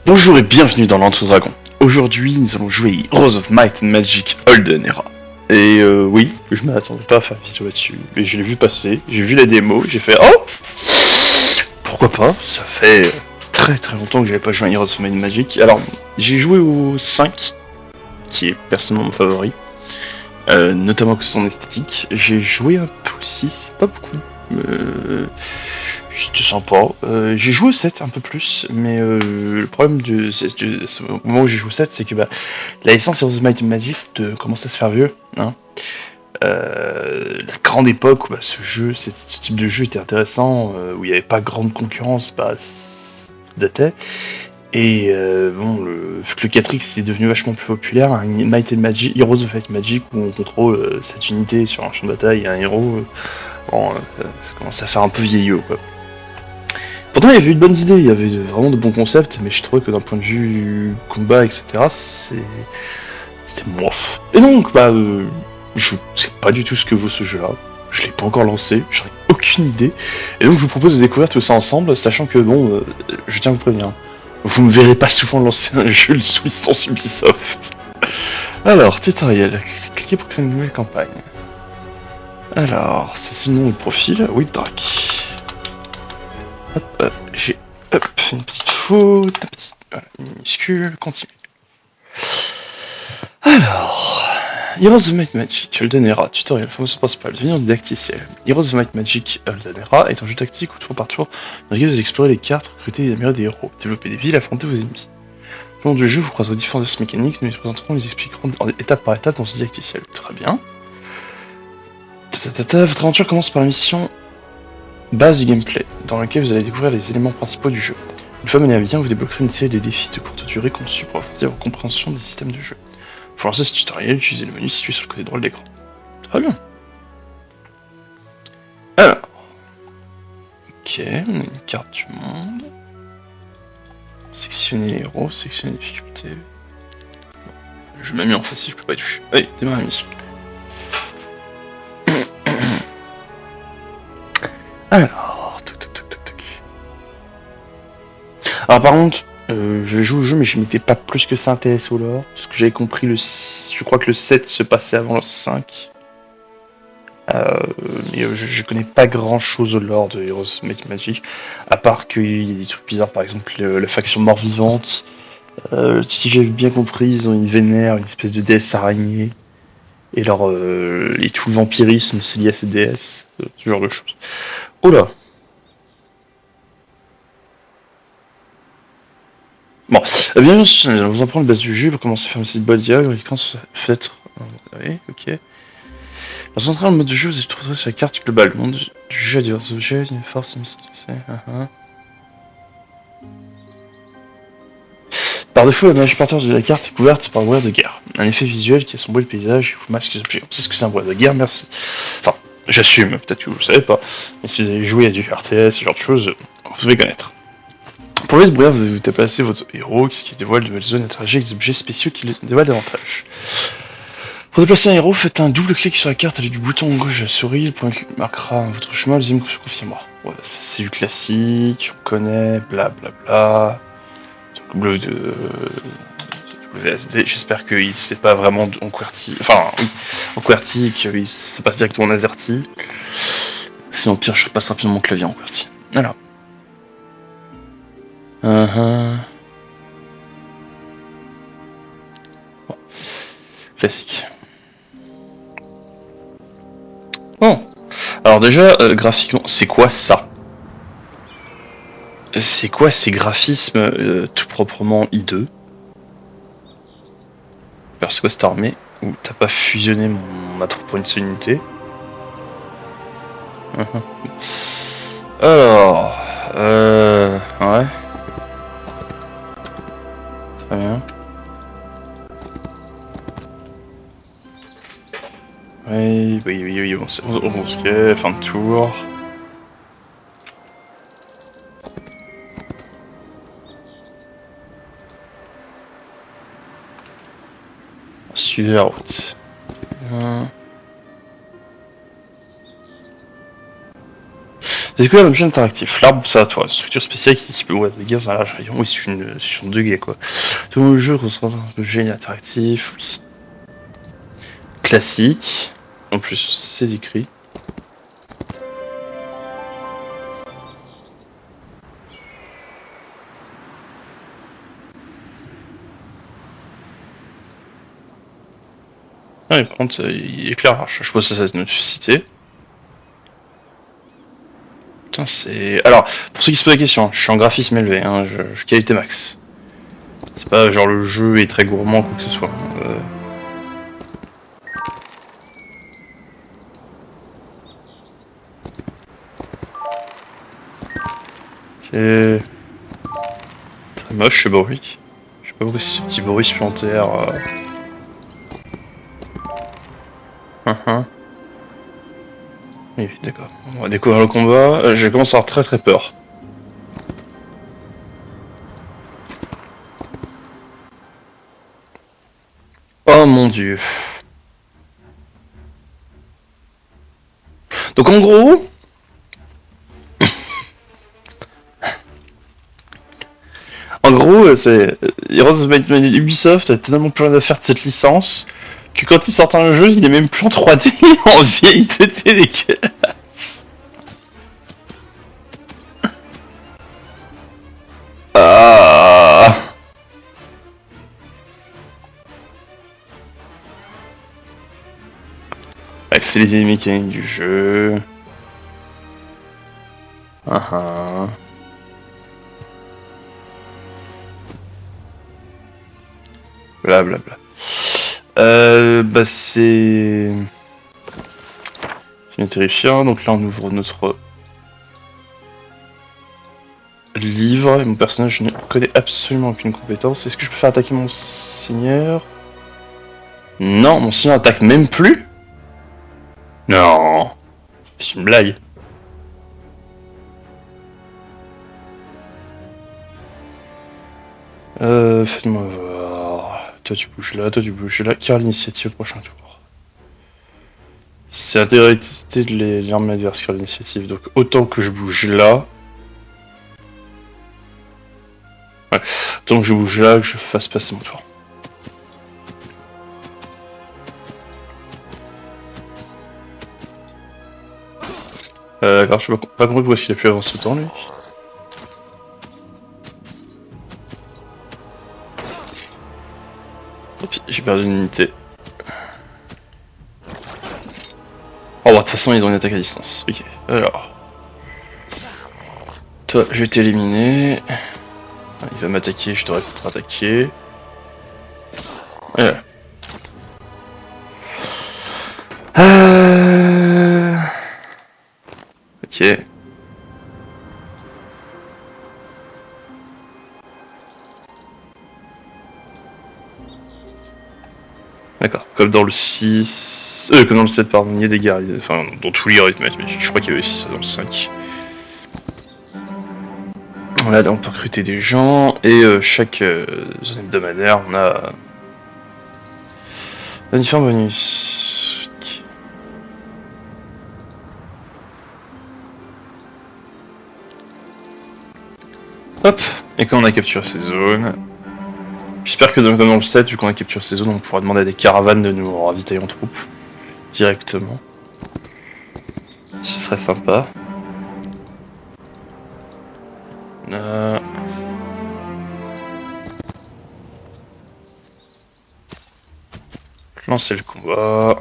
Bonjour et bienvenue dans l'Entre Dragon. Aujourd'hui, nous allons jouer Heroes of Might and Magic Olden Era. Et oui, je m'attendais pas à faire une vidéo là-dessus, mais je l'ai vu passer, j'ai vu la démo, j'ai fait oh, pourquoi pas. Ça fait très très longtemps que j'avais pas joué à Heroes of Might and Magic. Alors, j'ai joué au 5, qui est personnellement mon favori, notamment à cause de son esthétique. J'ai joué un peu au 6, pas beaucoup. C'était sympa. J'ai joué au 7 un peu plus, mais le problème de ce moment où j'ai joué au 7, c'est que la licence Heroes of Might and Magic commence à se faire vieux. Hein. La grande époque où ce type de jeu était intéressant, où il n'y avait pas grande concurrence, ça datait. Et vu que le 4X est devenu vachement plus populaire, un Might and Magic, Heroes of Might and Magic, où on contrôle cette unité sur un champ de bataille et un héros, ça commence à faire un peu vieillot, quoi. Pourtant, il y avait eu de bonnes idées, il y avait vraiment de bons concepts, mais je trouvais que d'un point de vue combat, etc., c'était mof. Et donc, je sais pas du tout ce que vaut ce jeu-là. Je l'ai pas encore lancé, j'en ai aucune idée. Et donc, je vous propose de découvrir tout ça ensemble, sachant que, je tiens à vous prévenir, vous me verrez pas souvent lancer un jeu sous licence Ubisoft. Alors, tutoriel, cliquez pour créer une nouvelle campagne. Alors, c'est le nom de profil, Whipdrac. Hop, j'ai une petite faute, voilà, minuscule, continue. Alors, Heroes of Might Magic, Olden Era, tutoriel, formation principale, devenir didacticiel. Heroes of Might Magic, Olden Era est un jeu tactique où tour par tour, vous devez explorer les cartes, recruter et admirer des héros, développer des villes, affronter vos ennemis. Au long du jeu, vous croiserez différentes aspects mécaniques, nous les présenterons, les expliquerons étape par étape dans ce didacticiel. Très bien. Votre aventure commence par la mission base du gameplay, dans laquelle vous allez découvrir les éléments principaux du jeu. Une fois mené à bien, vous débloquerez une série de défis de courte durée conçus pour apporter votre compréhension des systèmes de jeu. Pour lancer ce tutoriel, utilisez le menu situé sur le côté droit de l'écran. Très bien. Alors, ok, on a une carte du monde. Sectionner les héros, sectionner les difficultés. Bon, je m'ai mis en facile, je peux pas y toucher. Allez, démarrer la mission. Alors, Alors par contre, je joue au jeu, mais je mettais pas plus que ça intéressé au lore, parce que j'avais compris je crois que le 7 se passait avant le 5. Mais je connais pas grand chose au lore de Heroes of Magic, à part qu'il y a des trucs bizarres, par exemple la faction mort-vivante. Si j'avais bien compris, ils ont une vénère, une espèce de déesse araignée, et tout le vampirisme, c'est lié à ces déesses, ce genre de choses. Oh là. Bon, bien, je vais vous en prendre le base du jeu pour commencer à faire une petite bonne dialogue, quand ça fait. Oui, ok. Pour centrer dans le mode de jeu, vous êtes retrouvé sur la carte globale. Le monde du jeu a divers objets, une force, une Par défaut, la majeure partie de la carte est couverte par un brouillard de guerre. Un effet visuel qui assombrit le paysage et vous masque les objets. On sait ce que c'est un brouillard de guerre, merci. Enfin, j'assume, peut-être que vous le savez pas, mais si vous avez joué à du RTS, ce genre de choses, vous devez connaître. Pour lever ce brouillard, vous devez déplacer votre héros qui dévoile de nouvelles zones et interagir avec des objets spéciaux qui le dévoilent davantage. Pour déplacer un héros, faites un double clic sur la carte avec du bouton gauche de la souris, le point clic marquera votre chemin, le deuxième confirmera. Voilà, c'est du classique, on connaît, blablabla. WSD, j'espère qu'il sait pas vraiment en QWERTY, enfin oui, en QWERTY, qu'il se passe directement en AZERTY. Sinon pire, je passe rapidement mon clavier en QWERTY. Voilà. Bon. Classique. Bon. Alors déjà, graphiquement, c'est quoi ça? C'est quoi ces graphismes tout proprement hideux? Alors c'est quoi cette armée où t'as pas fusionné ma troupe pour une seule unité? Alors, ouais. Très bien. Oui, bon, ok, fin de tour. Suivez la route. C'est quoi l'objet interactif? L'arbre observatoire, une structure spéciale qui dispose ouais, des gaz dans un large rayon. Oui, c'est une de guet quoi. Tout le jeu reçoit un objet interactif, oui. Classique. En plus, c'est écrit. Ah, mais par contre, il est clair, je suppose que ça va être notre cité. Putain, c'est. Alors, pour ceux qui se posent la question, je suis en graphisme élevé, hein, je qualité max. C'est pas genre le jeu est très gourmand, quoi que ce soit. C'est très moche ce bruit. Je sais pas pourquoi c'est ce petit bruit supplémentaire. Oui, d'accord. On va découvrir le combat. Je commence à avoir très peur. Oh mon dieu. Donc en gros, c'est Heroes of Might and Magic, Ubisoft a tellement plus rien à faire de cette licence que quand ils sortent un jeu, il est même plus en 3D, en vieille 2D dégueulasse. Ah. Bref, c'est les mécaniques du jeu. Blablabla. Bah c'est bien terrifiant. Donc là on ouvre notre livre et mon personnage ne connaît absolument aucune compétence. Est-ce que je peux faire attaquer mon seigneur? Non, mon seigneur attaque même plus. Non, c'est une blague. Faites-moi voir. Toi tu bouges là, toi tu bouges là. Qui aura l'initiative au prochain tour? C'est l'intégrité de l'armée adverse qui aura l'initiative. Donc autant que je bouge là. Ouais. Autant que je bouge là, que je fasse passer mon tour. D'accord, je sais pas compris pourquoi il a pu avancer autant lui. J'ai perdu une unité. Oh bah de toute façon ils ont une attaque à distance. Ok, alors. Toi, je vais t'éliminer. Il va m'attaquer, je devrais contre-attaquer. Voilà. Ok. D'accord, comme dans le 6... comme dans le 7, pardon, il y a des guerriers, enfin, dans tous les rythmes, mais je crois qu'il y avait aussi ça dans le 5. Voilà, là on peut recruter des gens, et chaque zone hebdomadaire, on a un différent bonus. Hop, et quand on a capturé ces zones, j'espère que comme dans le 7, vu qu'on a capturé ces zones, on pourra demander à des caravanes de nous ravitailler en troupes directement. Ce serait sympa. Lancer le combat.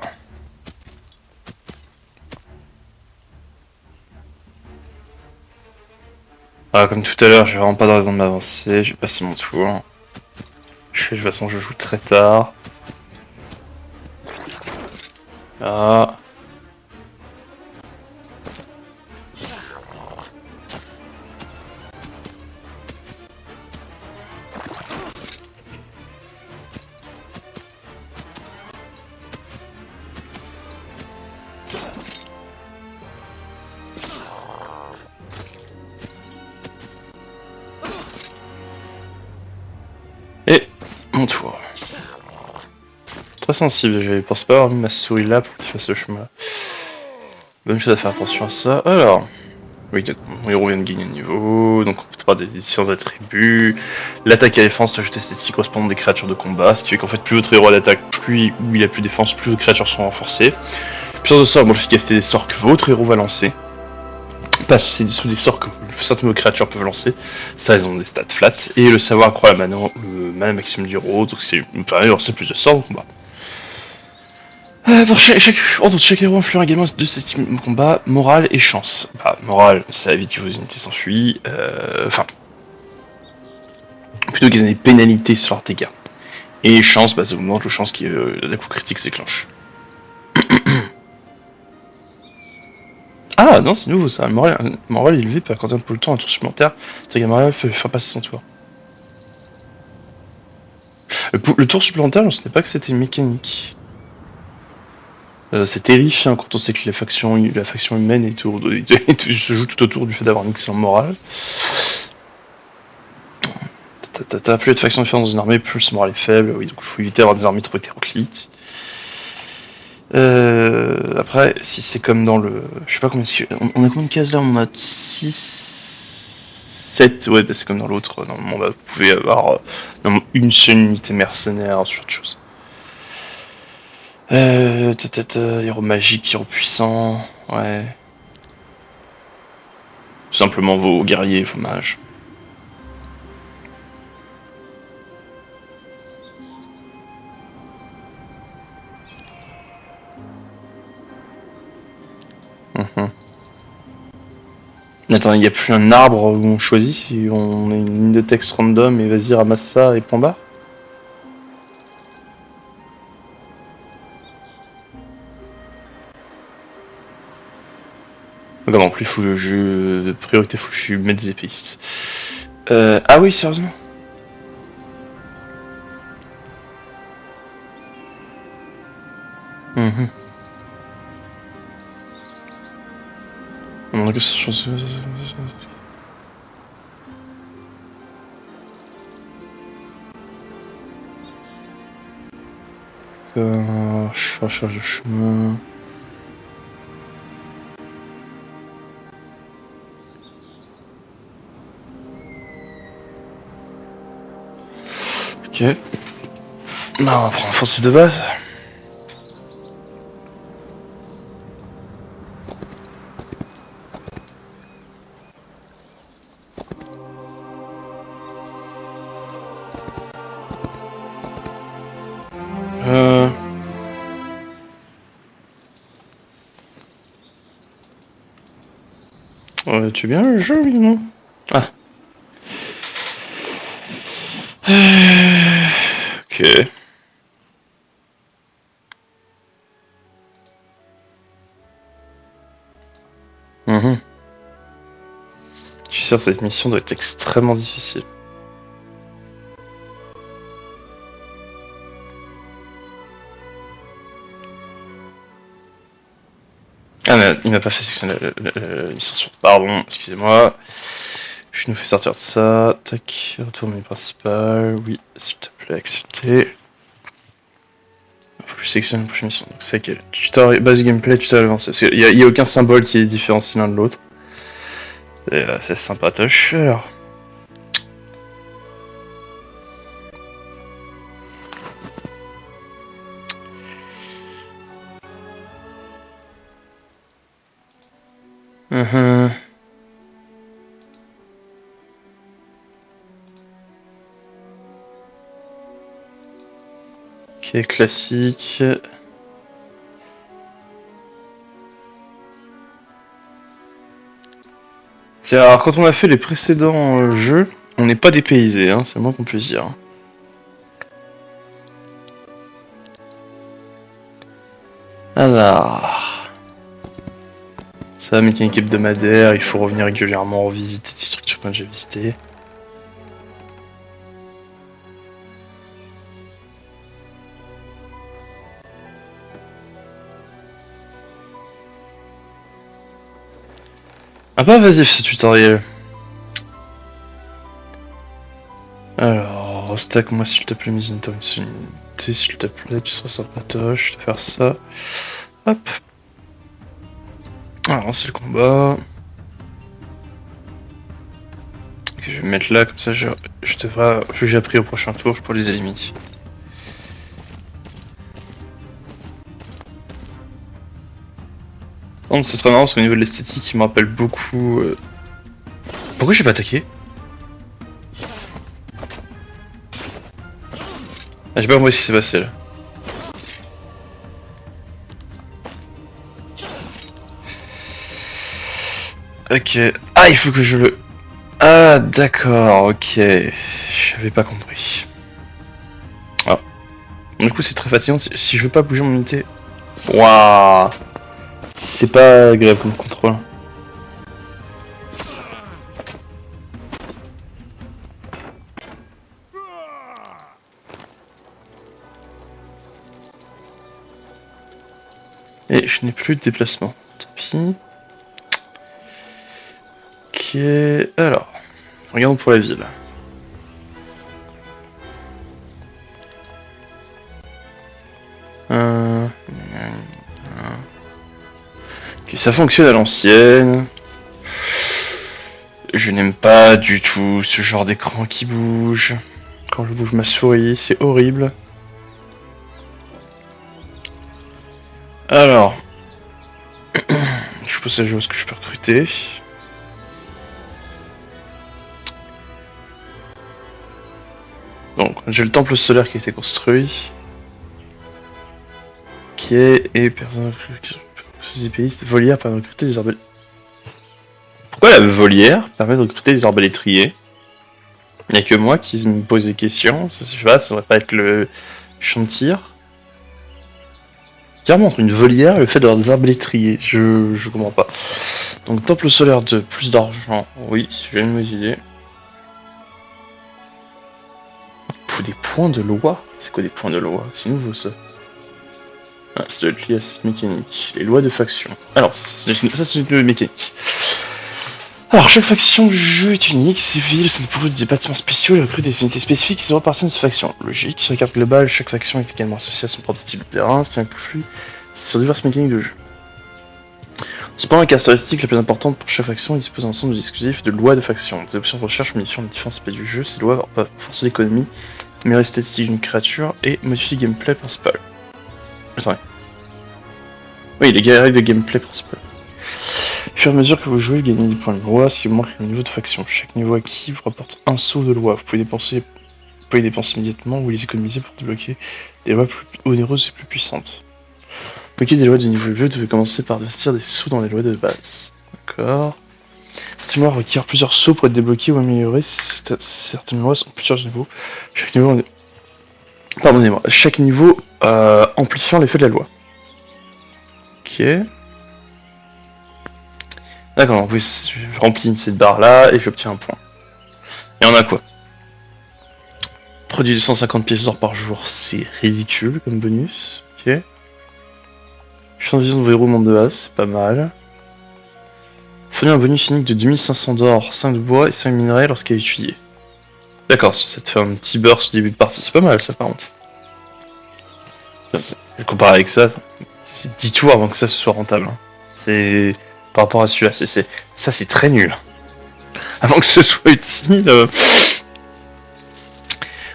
Voilà, comme tout à l'heure, j'ai vraiment pas de raison de m'avancer, j'ai passé mon tour. De toute façon, je joue très tard. Là. Et mon tour. Très sensible, je pense pas avoir mis ma souris là pour qu'il fasse le chemin. Bonne chose à faire attention à ça. Alors. Oui, mon héros vient de gagner de niveau, donc on peut avoir des différents attributs. L'attaque et la défense ajouter statistiques correspondant des créatures de combat, ce qui fait qu'en fait plus votre héros a d'attaque, plus il a plus de défense, plus vos créatures sont renforcées. Puissance de sort, l'efficacité des sorts que votre héros va lancer. C'est sous des sorts que certaines de vos créatures peuvent lancer. Ça, elles ont des stats flat. Et le savoir accroît le mana maximum du héros, donc c'est pareil, lancer plus de sorts au combat. Pour chaque héros influent également deux statistiques de combat, morale et chance. Morale, ça évite que vos unités s'enfuient. Plutôt qu'ils aient des pénalités sur leurs dégâts. Et chance, ça augmente la chance que d'un coup critique se déclenche. Ah non, c'est nouveau ça. Morale élevé peut accorder un peu le temps à un tour supplémentaire. C'est que Morale fait faire passer son tour. Le tour supplémentaire, je ne savais pas que c'était une mécanique. C'est terrifiant quand on sait que la faction humaine et tout, se joue tout autour du fait d'avoir une excellente morale. Plus de factions différentes dans une armée, plus le moral est faible. Oui, donc il faut éviter d'avoir des armées trop hétéroclites. Après, si c'est comme dans le... Je sais pas combien... On a combien de cases là? On a 6... 7, ouais, c'est comme dans l'autre. Normalement, vous pouvez avoir une seule unité mercenaire, ce genre de choses. Héros magique, héros puissant, ouais. Tout simplement vos guerriers, vos mages. Attends, il n'y a plus un arbre où on choisit si on a une ligne de texte random et vas-y ramasse ça et point barre. Non, en plus, faut le jeu de priorité, faut que je mette des épéistes. Ah oui, sérieusement. On a que ça change. Recherche de chemin. Ok. Non, on va prendre force de base. Tu es bien le jeu, oui ou non? Ah. Ok. Je suis sûr que cette mission doit être extrêmement difficile. Ah mais il m'a pas fait sélectionner la licence. Pardon, excusez-moi. Je nous fais sortir de ça. Tac, retour menu principal. Oui, s'il te plaît, accepter. Faut que je sélectionne la prochaine mission. Donc c'est laquelle? Tutoriel, base gameplay, tutoriel avancé. Parce qu'il y a aucun symbole qui est différencié l'un de l'autre. C'est sympatoche. Alors. Ok, classique. Alors quand on a fait les précédents jeux, on n'est pas dépaysé, hein, c'est le moins qu'on puisse dire. Alors... Ça, mécanique hebdomadaire, il faut revenir régulièrement revisiter des structures que j'ai visitées. Ah pas vas-y ce tutoriel. Alors, stack moi s'il te plaît mise une unité, s'il te plaît, tu seras sympatoche, je vais faire ça. Hop. Alors c'est le combat. que je vais mettre là, comme ça je devrais, que j'ai appris au prochain tour, je pourrais les éliminer. Non, ce serait marrant parce qu'au niveau de l'esthétique, il me rappelle beaucoup... Pourquoi j'ai pas attaqué? Ah, j'ai pas compris ce qui s'est passé là. Ok. Ah, il faut que je le... Ah, d'accord, ok. J'avais pas compris. Ah. Du coup, c'est très fatigant si je veux pas bouger mon unité. Waouh. C'est pas agréable comme contrôle. Et je n'ai plus de déplacement. Tant pis. Ok. Alors. Regardons pour la ville. Ok, ça fonctionne à l'ancienne. Je n'aime pas du tout ce genre d'écran qui bouge. Quand je bouge ma souris, c'est horrible. Alors. Je pense à jouer ce que je peux recruter. Donc, j'ai le temple solaire qui a été construit. Ok, et personne épéistes, volière permet de recruter des arbalètes. Pourquoi la volière permet de recruter des arbalétriers? Il n'y a que moi qui me pose des questions, je sais pas, ça devrait pas être le champ de tir. Carrément entre une volière et le fait d'avoir des arbalétriers, je comprends pas. Donc temple solaire de plus d'argent, oui, j'ai une mauvaise idée. Pour des points de loi? C'est quoi des points de loi? C'est nouveau ça. Ah, ça doit être lié à cette mécanique. Les lois de faction. Alors, ça c'est une nouvelle mécanique. Alors, chaque faction du jeu est unique, civile, ça ne pourrait des bâtiments spéciaux et recrute des unités spécifiques qui seront appartiennent à cette faction. Logique, sur la carte globale, chaque faction est également associée à son propre style de terrain, ce qui influe sur diverses mécaniques de jeu. Cependant, la caractéristique la plus importante pour chaque faction dispose d'un ensemble exclusif de lois de faction. Des options de recherche modifiant les différents aspects du jeu, ces lois peuvent renforcer l'économie, améliorer l'esthétique d'une créature et modifier le gameplay principal. Attendez. Oui, les règles de gameplay principal. Au fur et à mesure que vous jouez, vous gagnez des points de loi, ce qui vous manque le niveau de faction. Chaque niveau acquis vous rapporte un saut de loi. Vous pouvez dépenser immédiatement ou les économiser pour débloquer des lois plus onéreuses et plus puissantes. Débloquer des lois de niveau élevé, vous devez commencer par investir des sous dans les lois de base. D'accord. Certaines lois requièrent plusieurs sauts pour être débloquées ou améliorées. Certaines lois sont plusieurs niveaux. Chaque niveau... Pardonnez-moi. Chaque niveau amplifiant l'effet de la loi. Ok. D'accord, oui, je remplis cette barre là et j'obtiens un point. Et on a quoi? Produit 150 pièces d'or par jour, c'est ridicule comme bonus. Ok. Champ de vision de verrouillement de base, c'est pas mal. Fournir un bonus unique de 2500 d'or, 5 de bois et 5 minerais lorsqu'il est étudié. D'accord, ça te fait un petit burst au début de partie, c'est pas mal ça par contre. Je compare avec ça, c'est 10 tours avant que ça soit rentable. Hein. C'est... Par rapport à celui-là, ça c'est très nul. Avant que ce soit utile...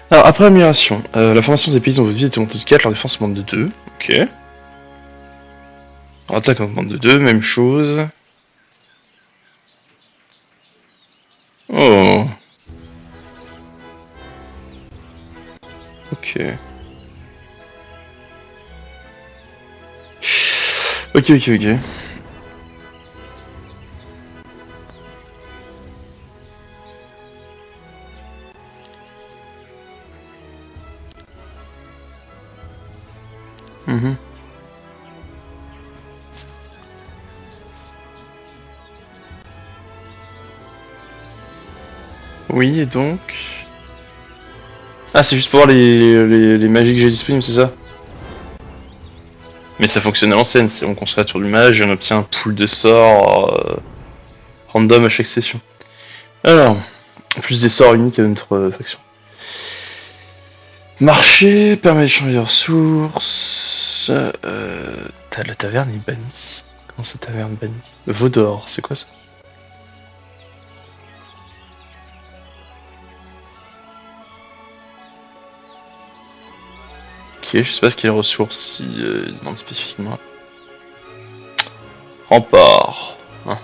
Alors, après amélioration, la formation des paysans de votre vie est augmentée de 4, leur défense augmente de 2. Ok. Leur attaque augmente de 2, même chose. Oh. Ok. Ok. Mhm. Oui, et donc... Ah, c'est juste pour voir les magies que j'ai disponibles, c'est ça? Mais ça fonctionne à l'ancienne, c'est on construit la tour du mage et on obtient un pool de sorts random à chaque session. Alors, plus des sorts uniques à notre faction. Marché, permet d'échanger des ressources... la taverne est bannie. Comment ça, taverne bannie? Vaudor, c'est quoi ça? Ok, je sais pas ce quelles ressources il demande spécifiquement. Rempart. Ok.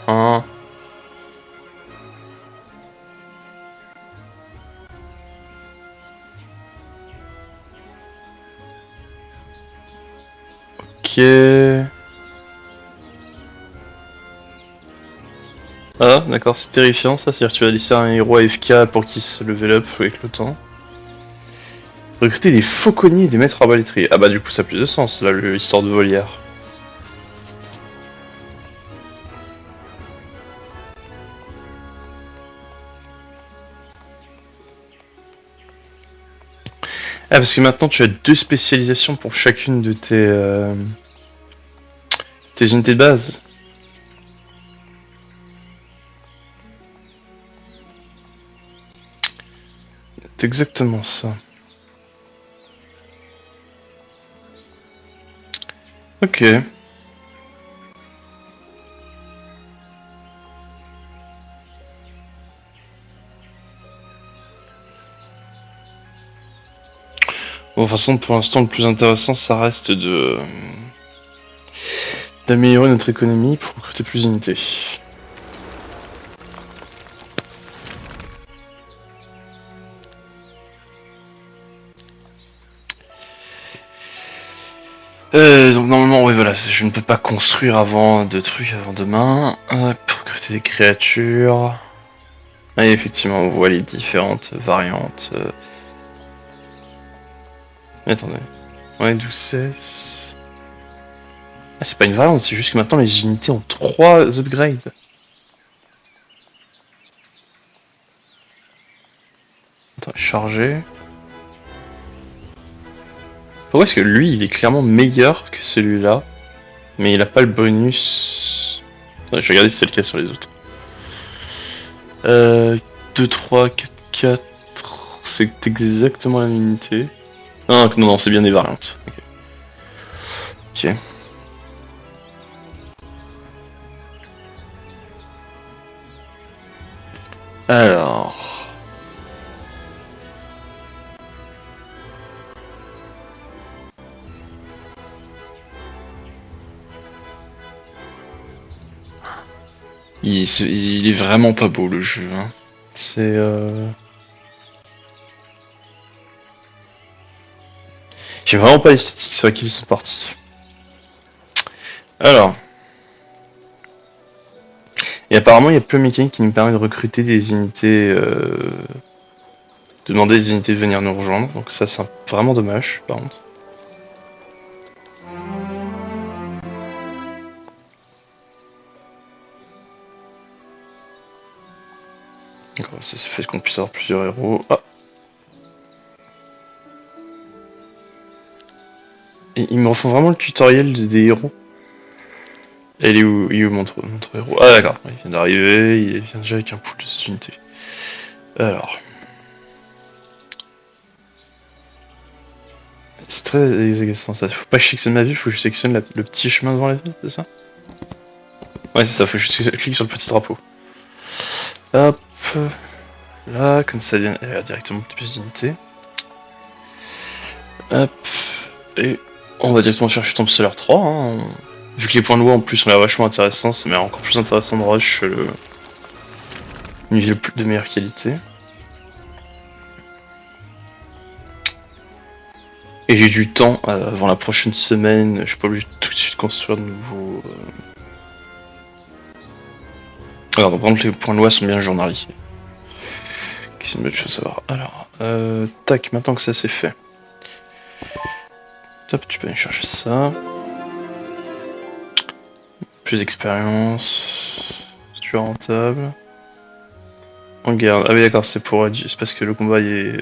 Ah, d'accord, c'est terrifiant ça, c'est-à-dire que tu vas laisser un héros AFK pour qu'il se level up avec le temps. Recruter des fauconniers et des maîtres arbalétriers. Ah bah du coup ça a plus de sens là, l'histoire de volière. Ah parce que maintenant tu as 2 spécialisations pour chacune de tes unités de base. C'est exactement ça. Ok. Bon, de toute façon, pour l'instant, le plus intéressant, ça reste d'améliorer notre économie pour recruter plus d'unités. Donc normalement, oui, voilà, je ne peux pas construire avant de trucs avant demain. Pour recruter des créatures. Et effectivement, on voit les différentes variantes. Mais attendez. Ouais, 12-16. Ah, c'est pas une variante, c'est juste que maintenant les unités ont 3 upgrades. Attends, charger. Pourquoi est-ce que lui, il est clairement meilleur que celui-là, mais il a pas le bonus. Attendez, je vais regarder si c'est le cas sur les autres. 2, 3, 4, 4. C'est exactement la même unité. Non, non, non, c'est bien des variantes. Ok. Ok. Alors. Il est vraiment pas beau le jeu. Hein. C'est. J'ai vraiment pas l'esthétique sur laquelle ils sont partis. Alors. Et apparemment, il y a plein de mécaniques qui nous permettent de recruter des unités. De demander des unités de venir nous rejoindre. Donc, ça, c'est vraiment dommage, par contre. D'accord, ça c'est fait qu'on puisse avoir plusieurs héros. Ah. Et ils me refont vraiment le tutoriel des héros. Et il est où mon héros? Ah d'accord, il vient d'arriver, il vient déjà avec un pool de unités. Alors. C'est très agaçant ça. Faut pas que je sélectionne ma ville, faut que je sélectionne le petit chemin devant la ville, c'est ça? Ouais, c'est ça, faut que je clique sur le petit drapeau. Hop. Là, comme ça vient directement plus d'unités. Hop. Et on va directement chercher Tomb Solaire 3. Hein. Vu que les points de loi en plus ont l'air vachement intéressants, ça m'est encore plus intéressant de rush une ville de meilleure qualité. Et j'ai du temps avant la prochaine semaine, je suis pas obligé de tout de suite construire de nouveaux. Alors, par contre, les points de loi sont bien journaliers. C'est une bonne chose à savoir. Alors, tac, maintenant que ça c'est fait. Top, tu peux aller chercher ça. Plus d'expérience. C'est toujours rentable. On garde. Ah oui, d'accord, c'est pour. C'est parce que le combat est.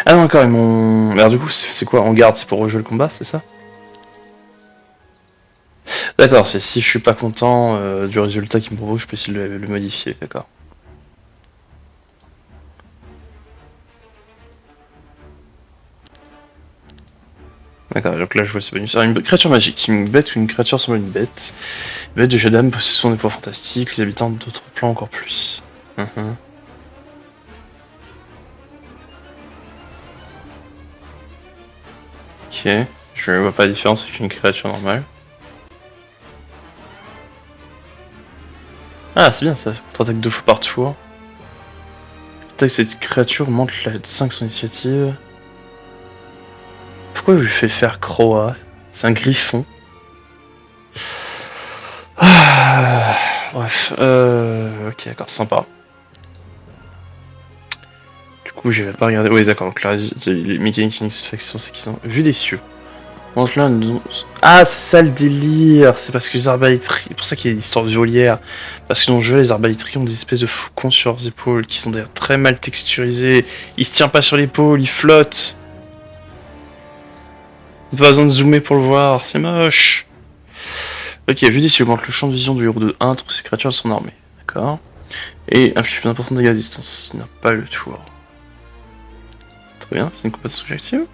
Ah non, d'accord, ils m'ont. Mais alors, du coup, c'est quoi? On garde, c'est pour rejouer le combat, c'est ça? D'accord, c'est si je suis pas content du résultat qu'ils me proposent, je peux essayer de le modifier, d'accord. D'accord, donc là je vois ces bonus. Alors, une créature magique, une bête ou une créature semble une bête. Bête de Shadam possède des pouvoirs fantastiques, les habitants d'autres plans encore plus. Ok, je vois pas la différence avec une créature normale. Ah, c'est bien ça, contre-attaque 2 fois par tour. Attaque cette créature, monte la 5 son initiative. Pourquoi je lui fais faire Croa? C'est un griffon. Ah, bref, ok, d'accord, sympa. Du coup, je vais pas regarder. Oui, d'accord, donc les mécaniques d'insatisfaction, c'est qu'ils ont vu des cieux. Donc là, ah, c'est ça le délire! C'est parce que les arbalétriers. C'est pour ça qu'il y a l'histoire de volière. Parce que dans le jeu, les arbalétriers ont des espèces de faucons sur leurs épaules qui sont d'ailleurs très mal texturisés. Ils se tiennent pas sur l'épaule, ils flottent. Pas besoin de zoomer pour le voir, c'est moche. Ok, vu des cieux, augmente le champ de vision du héros de 1, toutes ces créatures sont armées. D'accord. Et inflige plus important de dégâts à distance. Il n'a pas le tour. Très bien, c'est une compétence objective.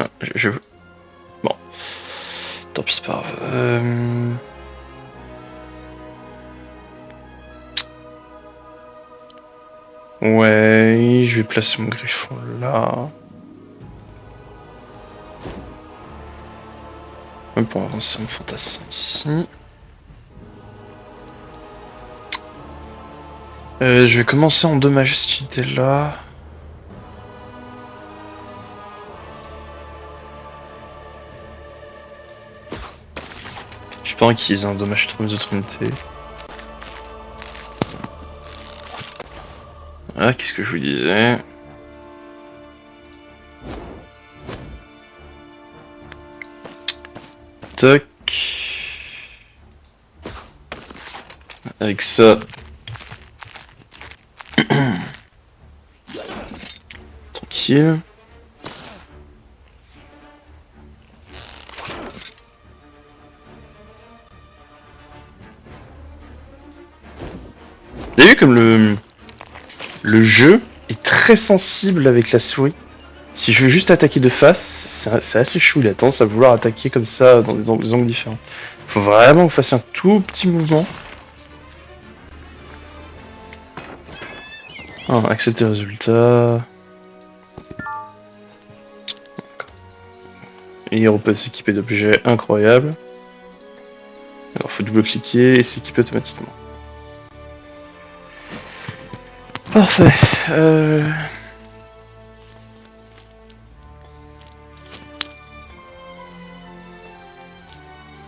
Non, je veux. Bon. Tant pis, c'est pas grave. Ouais, je vais placer mon griffon là. Pour avancer mon fantassin ici. Je vais commencer en endommager cette unité là. J'ai pas envie qu'ils endommagent trop mes autres unités. Voilà, qu'est-ce que je vous disais? Toc. Avec ça. Tranquille. Vous avez vu comme le jeu est très sensible avec la souris? Si je veux juste attaquer de face, c'est assez chou, il a tendance à vouloir attaquer comme ça dans des angles différents. Faut vraiment que vous fassiez un tout petit mouvement. Ah, accepter le résultat. Et on peut s'équiper d'objets incroyables. Alors faut double-cliquer et s'équiper automatiquement. Parfait.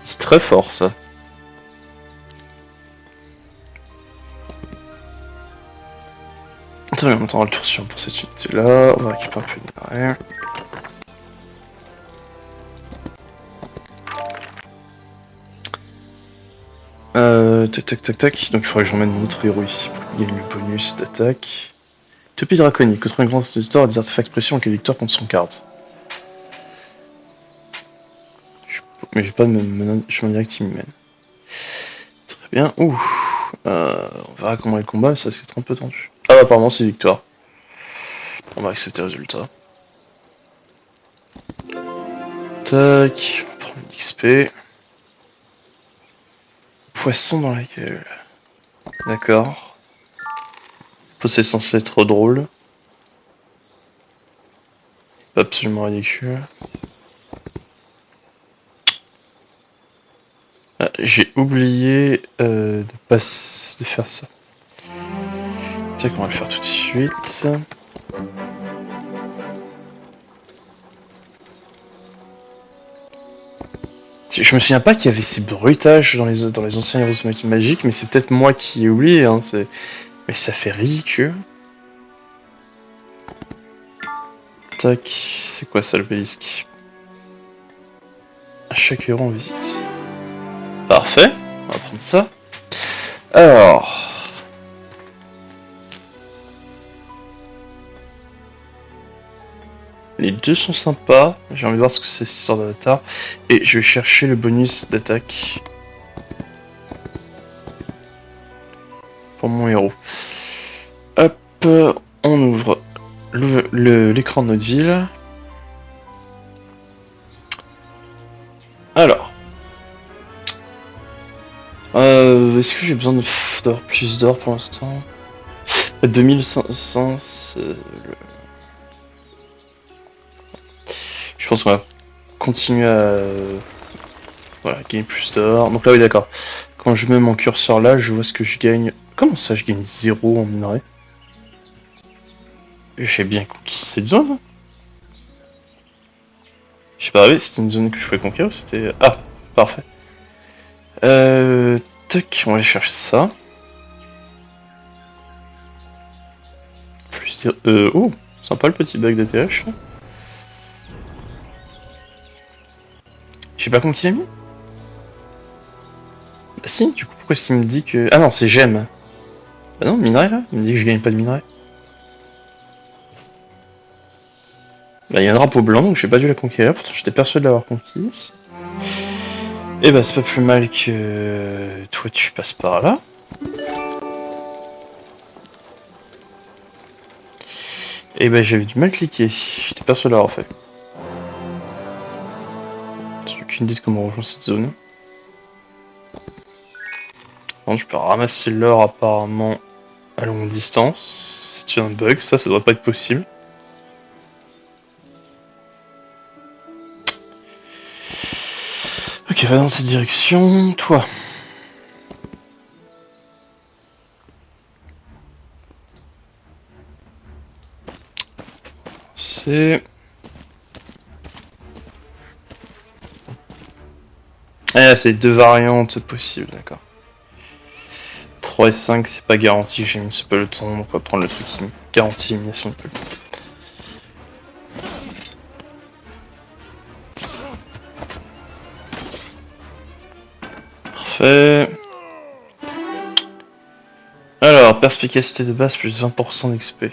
C'est très fort ça. Très bien, maintenant on va le tour suivant pour cette unité là. On va récupérer un peu de derrière. Tac tac tac tac. Donc il faudrait que j'emmène notre héros ici pour gagner le bonus d'attaque. Topie draconique. Contre un grand histoire des artefacts précieux en cas de victoire contre son carte. Mais j'ai pas de chemin direct qui me mène. Très bien. Ouh. On verra comment est le combat, mais ça c'est un peu tendu. Ah bah apparemment c'est victoire. On va accepter le résultat. Tac. On prend une XP. Poisson dans la gueule. D'accord. C'est censé être drôle. Pas absolument ridicule. Ah, j'ai oublié de faire ça. Tiens, on va le faire tout de suite. Je me souviens pas qu'il y avait ces bruitages dans les anciens Heroes of Might and Magic, mais c'est peut-être moi qui ai oublié, hein, mais ça fait ridicule. Tac, c'est quoi ça le bélisque? À chaque héros en visite. Parfait, on va prendre ça. Alors... Les deux sont sympas, j'ai envie de voir ce que c'est cette histoire d'avatar. Et je vais chercher le bonus d'attaque. Pour mon héros. Hop, on ouvre l'écran de notre ville. Alors. Est-ce que j'ai besoin d'avoir plus d'or pour l'instant? 2500, Je pense qu'on va continuer à voilà, gagner plus d'or. Donc là oui d'accord. Quand je mets mon curseur là, je vois ce que je gagne. Comment ça je gagne 0 en minerai? J'ai bien conquis cette zone. Je sais pas, oui, c'était une zone que je pouvais conquérir ou c'était... Ah, parfait. Tac, on va aller chercher ça. Plus de... oh, sympa le petit bug d'ATH. Je sais pas combien il a mis. Bah si, du coup, pourquoi est-ce qu'il me dit que... Ah non, c'est gemme. Bah non, minerai là. Il me dit que je gagne pas de minerai. Bah il y a un drapeau blanc, donc j'ai pas dû la conquérir. Pourtant j'étais persuadé de l'avoir conquise. Et bah c'est pas plus mal que... Toi tu passes par là. Et bah j'avais du mal cliquer. J'étais persuadé de l'avoir fait. J'ai aucune idée de comment rejoindre cette zone. Bon, je peux ramasser l'or apparemment à longue distance. C'est un bug, ça doit pas être possible. Ok, va dans cette direction. Toi. C'est... Ah, c'est deux variantes possibles, d'accord. 3 et 5, c'est pas garanti, j'ai mis ce peloton, donc on va prendre le truc qui garantit l'élimination de peloton. Parfait. Alors, perspicacité de base plus 20% d'XP.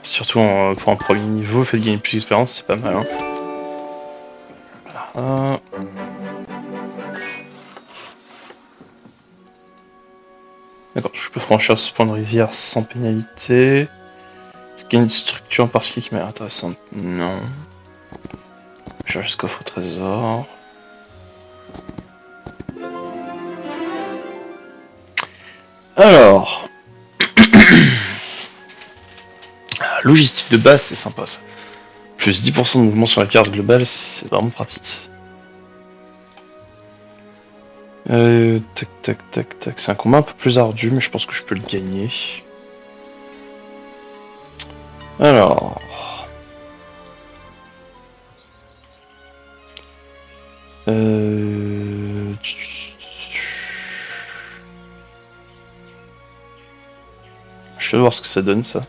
Surtout pour un premier niveau, fait gagner plus d'expérience, c'est pas mal. Hein. Voilà. D'accord, je peux franchir ce point de rivière sans pénalité. Est-ce qu'il y a une structure en particulier qui m'a l'air intéressante? Non. Je cherche ce coffre au trésor. Alors... Logistique de base, c'est sympa ça. Plus 10% de mouvement sur la carte globale, c'est vraiment pratique. Tac tac tac tac. C'est un combat un peu plus ardu, mais je pense que je peux le gagner. Alors... Je vais voir ce que ça donne ça.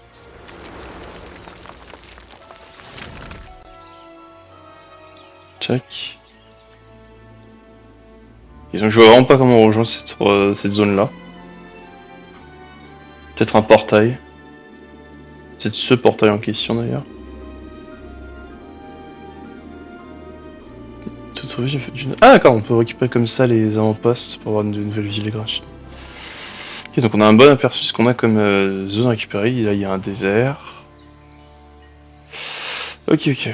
Tac. Je vois vraiment pas comment on rejoint cette zone là. Peut-être un portail. C'est ce portail en question d'ailleurs. Ah d'accord, on peut récupérer comme ça les avant-postes pour avoir de nouvelles villes gratuites. Ok, donc on a un bon aperçu de ce qu'on a comme zone récupérée. Là il y a un désert. Ok ok.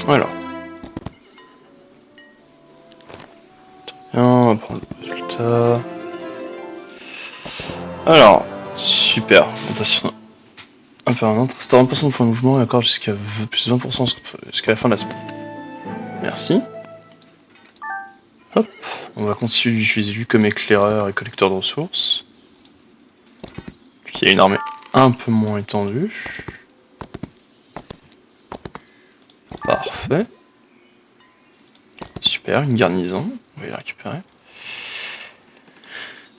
Voilà. Bien, on va prendre le résultat. Alors, super. Augmentation impermanente. Restaure 1% de points de mouvement et encore jusqu'à plus de 20% jusqu'à la fin de la semaine. Merci. Hop, on va continuer d'utiliser lui comme éclaireur et collecteur de ressources. Qui a une armée un peu moins étendue. Parfait. Super, une garnison. On va la récupérer.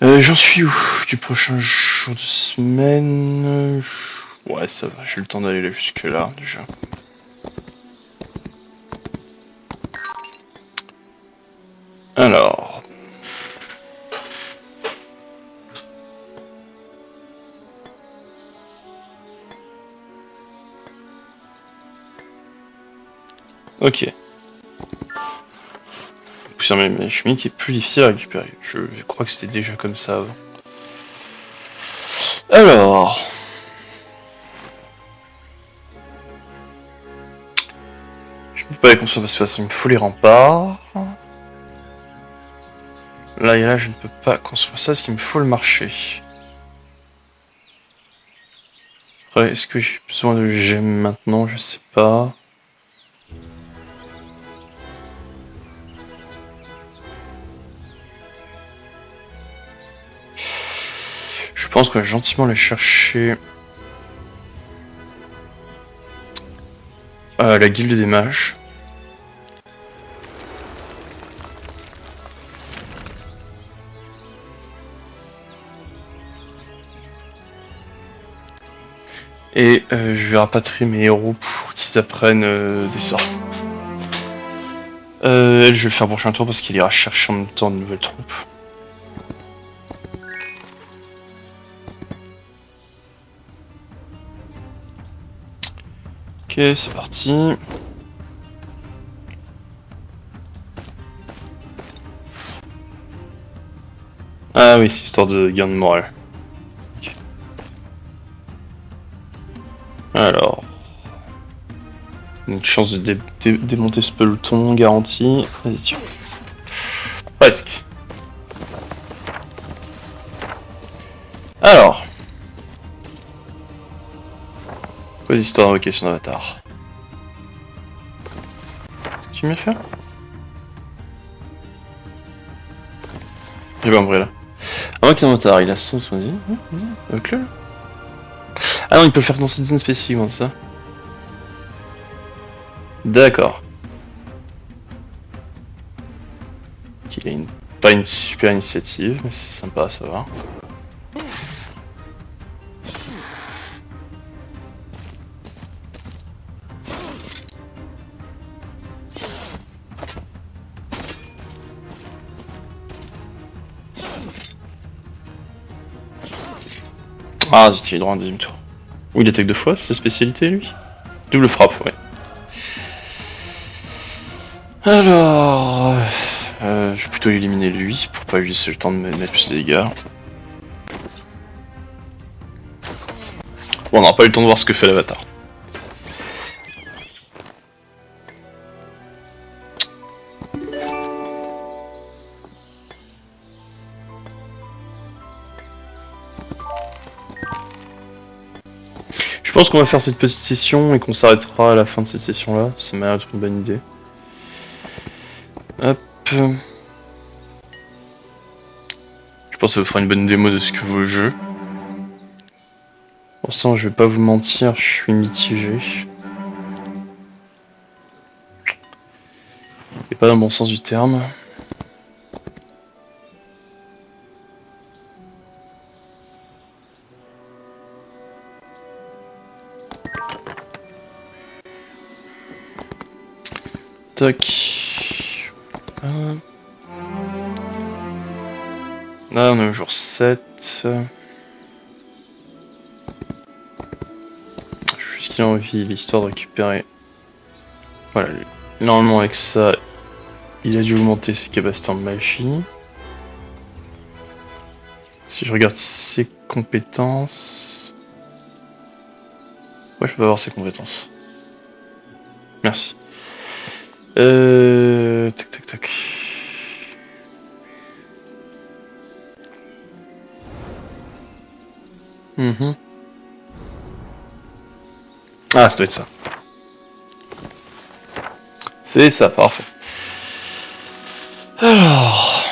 J'en suis où? Du prochain jour de semaine... Ouais, ça va, j'ai le temps d'aller là jusque là, déjà. Alors... Ok. Poussière mes chimiques est plus difficile à récupérer. Je crois que c'était déjà comme ça avant. Alors... Je peux pas les construire parce que de toute façon il me faut les remparts. Là et là je ne peux pas construire ça parce qu'il me faut le marché. Après, est-ce que j'ai besoin de gemmes maintenant? Je sais pas. Je pense qu'on va gentiment aller chercher la guilde des mages. Et je vais rapatrier mes héros pour qu'ils apprennent des sorts. Elle, je vais le faire prochain tour parce qu'il ira chercher en même temps de nouvelles troupes. Ok, c'est parti. Ah oui, c'est histoire de gain de morale. Okay. Alors... Une chance de démonter ce peloton garantie. Vas-y, tiens. Presque. Alors... Quoi histoires d'invocation d'avatar? Qu'est-ce que tu m'as fait? J'ai pas compris là. Invocation d'avatar, il a 100, vas-y, avec le. Ah non, il peut le faire dans cette zone spécifique, c'est ça? D'accord. Il a pas une super initiative, mais c'est sympa à savoir. Ah, zut, il est droit en deuxième tour. Ou il attaque deux fois, c'est sa spécialité lui? Double frappe, ouais. Alors... je vais plutôt éliminer lui, pour pas lui laisser le temps de me mettre plus de dégâts. Bon, on n'aura pas eu le temps de voir ce que fait l'avatar. Je pense qu'on va faire cette petite session et qu'on s'arrêtera à la fin de cette session là, ça m'a l'air d'être une bonne idée. Hop. Je pense que ça vous fera une bonne démo de ce que vaut le jeu. Pour l'instant, je vais pas vous mentir, je suis mitigé. Et pas dans le bon sens du terme. Tac. Là on est au jour 7. Juste qu'il a envie, l'histoire de récupérer. Voilà, normalement avec ça, il a dû augmenter ses capacités en magie. Si je regarde ses compétences... Ouais, je peux pas voir ses compétences. Merci. Tac tac tac. Ah, ça doit être ça. C'est ça, parfait. Alors...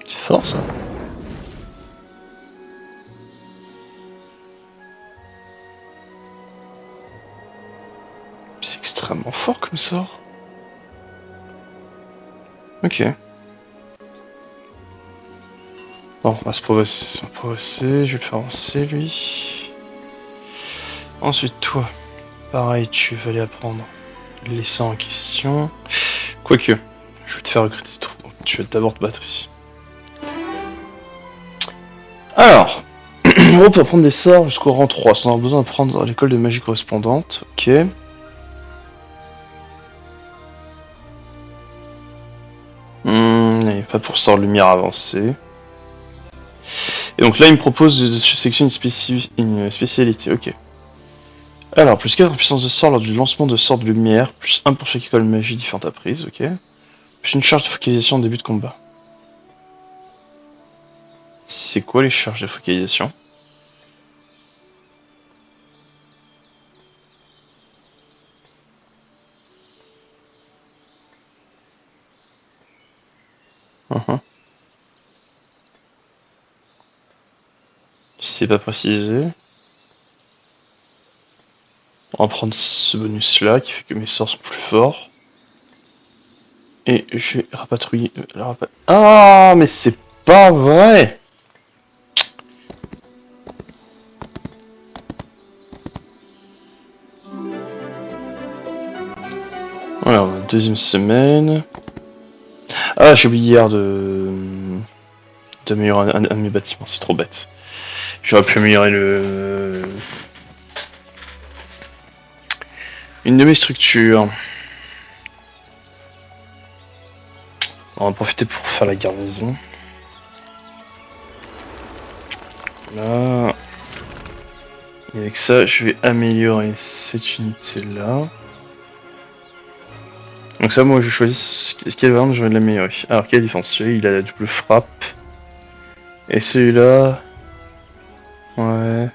C'est fort ça. C'est extrêmement fort comme ça. Ok. Bon, on va se progresser, je vais le faire avancer lui. Ensuite toi, pareil, tu vas aller apprendre l'essai en question. Quoique, je vais te faire recruter trop. Tu vas d'abord te battre ici. Alors, on peut prendre des sorts jusqu'au rang 3, sans avoir besoin de prendre l'école de magie correspondante. Ok. Pas pour sort lumière avancée. Et donc là, il me propose de sélectionner une spécialité. Ok. Alors, plus 4 en puissance de sort lors du lancement de sorts de lumière, plus 1 pour chaque école de magie différente apprise. Ok. Plus une charge de focalisation en début de combat. c'est quoi les charges de focalisation? C'est pas précisé. On va prendre ce bonus là qui fait que mes sorts sont plus forts. Et je vais rapatrouiller. Ah, mais c'est pas vrai! Alors, deuxième semaine. Ah, j'ai oublié hier d'améliorer un de mes bâtiments, c'est trop bête. J'aurais pu améliorer une de mes structures. On va en profiter pour faire la garnison. Là. Et avec ça, je vais améliorer cette unité-là. Donc ça, moi, je choisis quelle variante je vais l'améliorer. Alors, quelle défense? Celui-là, il a la double frappe. Et celui-là... Ouais...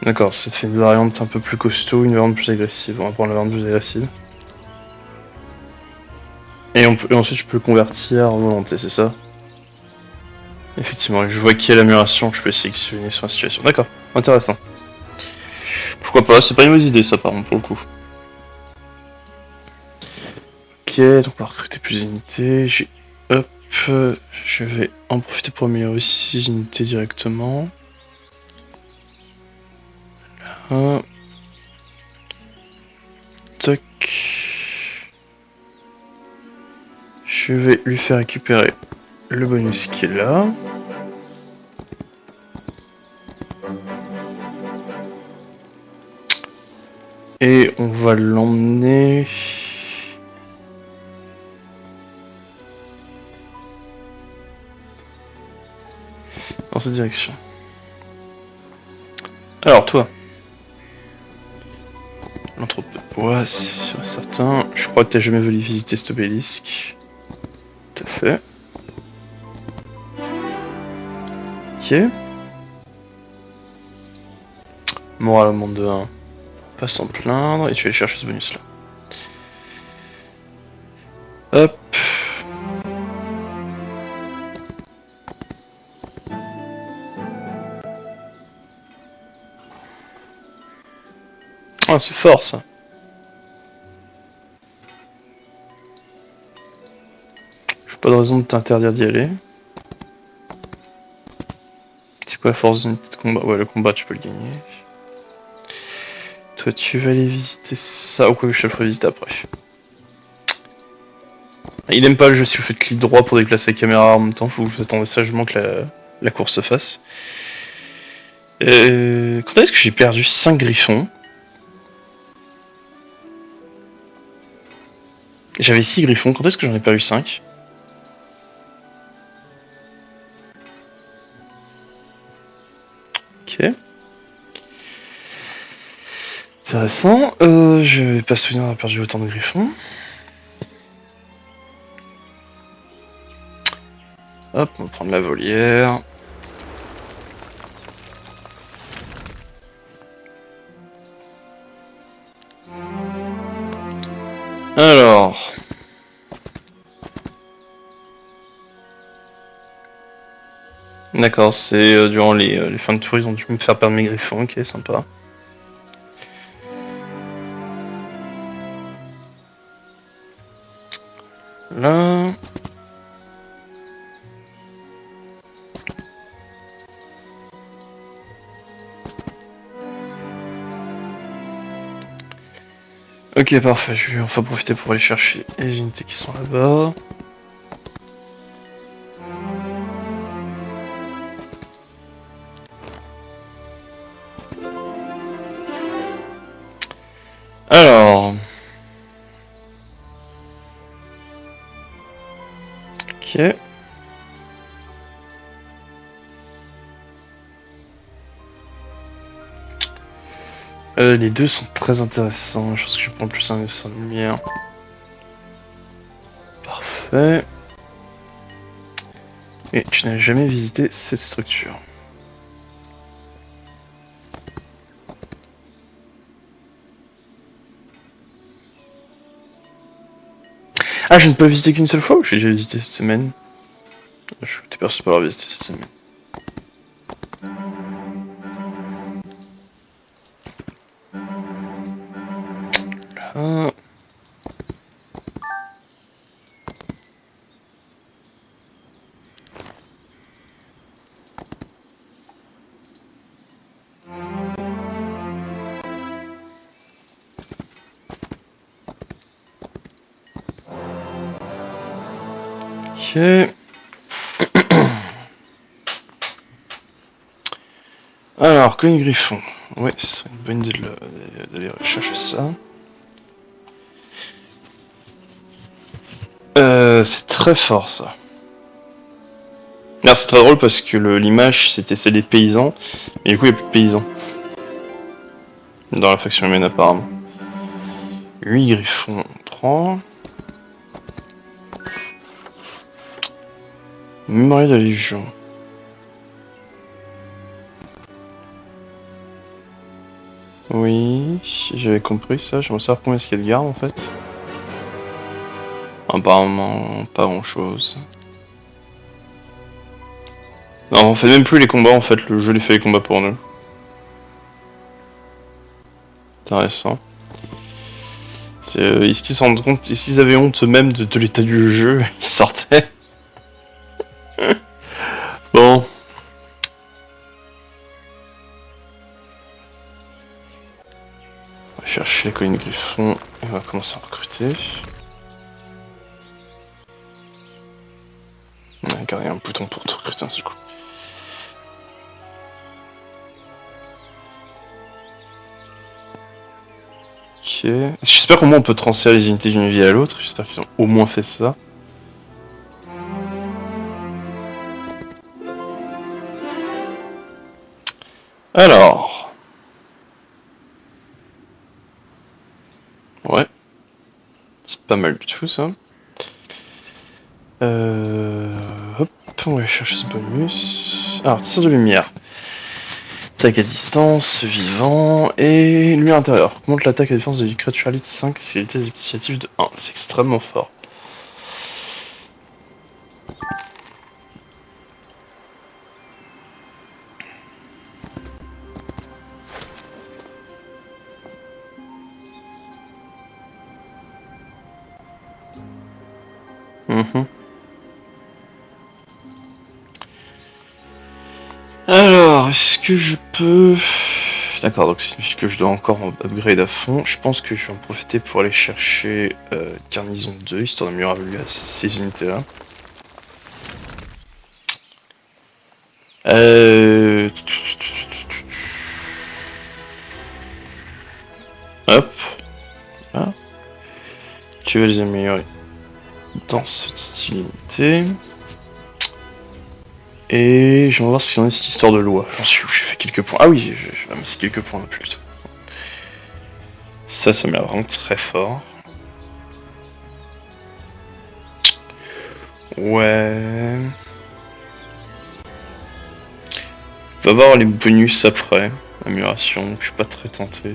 D'accord, ça te fait une variante un peu plus costaud, une variante plus agressive. On va prendre la variante plus agressive. Et ensuite, je peux le convertir en volonté, c'est ça? Effectivement, je vois qu'il y a l'amélioration que je peux sélectionner sur la situation. D'accord, intéressant. Pourquoi pas, c'est pas une mauvaise idée ça par contre pour le coup. Ok, donc on va recruter plus d'unités. Hop, je vais en profiter pour améliorer 6 unités directement. Là. Toc. Je vais lui faire récupérer le bonus qui est là. Et on va l'emmener... dans cette direction. Alors toi, l'entrepôt de bois, c'est certain. Je crois que t'as jamais voulu visiter cet obélisque. Tout à fait. Ok. Moral au monde de 1. Pas s'en plaindre. Et tu vas aller chercher ce bonus là. Hop. Ah, c'est fort ça. J'ai pas de raison de t'interdire d'y aller. C'est quoi la force d'unité de combat? Ouais, le combat, tu peux le gagner. Toi, tu vas aller visiter ça. Ou quoi, je te le ferai visiter après. Il aime pas le jeu si vous faites clic droit pour déplacer la caméra en même temps. Vous attendez sagement que la course se fasse. Quand est-ce que j'ai perdu 5 griffons? J'avais 6 griffons, quand est-ce que j'en ai perdu 5? Ok. Intéressant. Je vais pas se souvenir d'avoir perdu autant de griffons. Hop, on va prendre la volière. Alors... D'accord, c'est durant les fins de tour, ils ont dû me faire perdre mes griffons, ok, sympa. Là... Ok, parfait, je vais enfin profiter pour aller chercher les unités qui sont là-bas. Alors... Ok... les deux sont très intéressants, je pense que je vais prendre plus un de lumière. Parfait. fait. Et tu n'as jamais visité cette structure. Ah, je ne peux visiter qu'une seule fois ou j'ai déjà visité cette semaine? Je t'ai perçu pas l'avoir visité cette semaine. Là. Ok. Alors, Colin Griffon. Ouais, ce serait une bonne idée d'aller rechercher ça. C'est très fort ça. Ah, c'est très drôle parce que l'image c'était celle des paysans, et du coup il n'y a plus de paysans. Dans la faction humaine apparemment. 8 griffons, on prend. Mémorial de la Légion. Oui, j'avais compris ça, j'aimerais savoir combien est-ce qu'il y a de gardes en fait. Apparemment, pas grand chose. Non, on fait même plus les combats en fait, le jeu les fait les combats pour nous. Intéressant. Est-ce qu'ils se rendent compte, est-ce qu'ils avaient honte même de l'état du jeu? Ils sortaient. Bon. On va chercher la colline Griffon et on va commencer à recruter. Regarde, il y a un bouton pour tout recruter un seul coup. Ok. J'espère qu'au moins on peut transférer les unités d'une ville à l'autre. J'espère qu'ils ont au moins fait ça. Alors. Ouais. C'est pas mal du tout ça. Hop, on va chercher ce bonus. Alors, tir de lumière. Attaque à distance, vivant, et lumière intérieure. Augmente l'attaque à défense des créatures élites 5, qualité initiative de 1. C'est extrêmement fort. Alors, est-ce que je peux... D'accord, donc c'est que je dois encore upgrade à fond. Je pense que je vais en profiter pour aller chercher Garnison 2, histoire d'améliorer ces unités-là. Hop. Là. Tu vas les améliorer dans cette style unité. Et je vais voir ce qu'il en est cette histoire de loi. J'en suis où? J'ai fait quelques points. Ah oui, j'ai ramassé quelques points plutôt. Ça m'a l'air vraiment très fort. Ouais. On va voir les bonus après. Amélioration, je suis pas très tenté.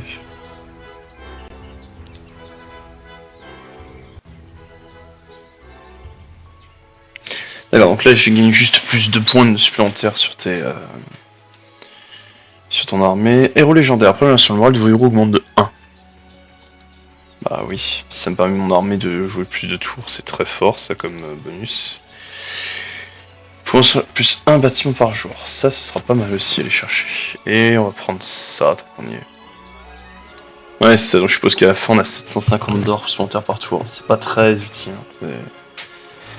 D'accord, donc là j'ai gagné juste plus de points supplémentaires sur sur ton armée. Héros légendaire, première sur le moral du héros augmente de 1. Bah oui, ça me permet mon armée de jouer plus de tours, c'est très fort ça comme bonus. Plus 1 bâtiment par jour, ça ce sera pas mal aussi à aller chercher. Et on va prendre ça, tant qu'on y est. Ouais c'est ça, donc je suppose qu'à la fin on a 750 d'or supplémentaires par tour, c'est pas très utile. Hein.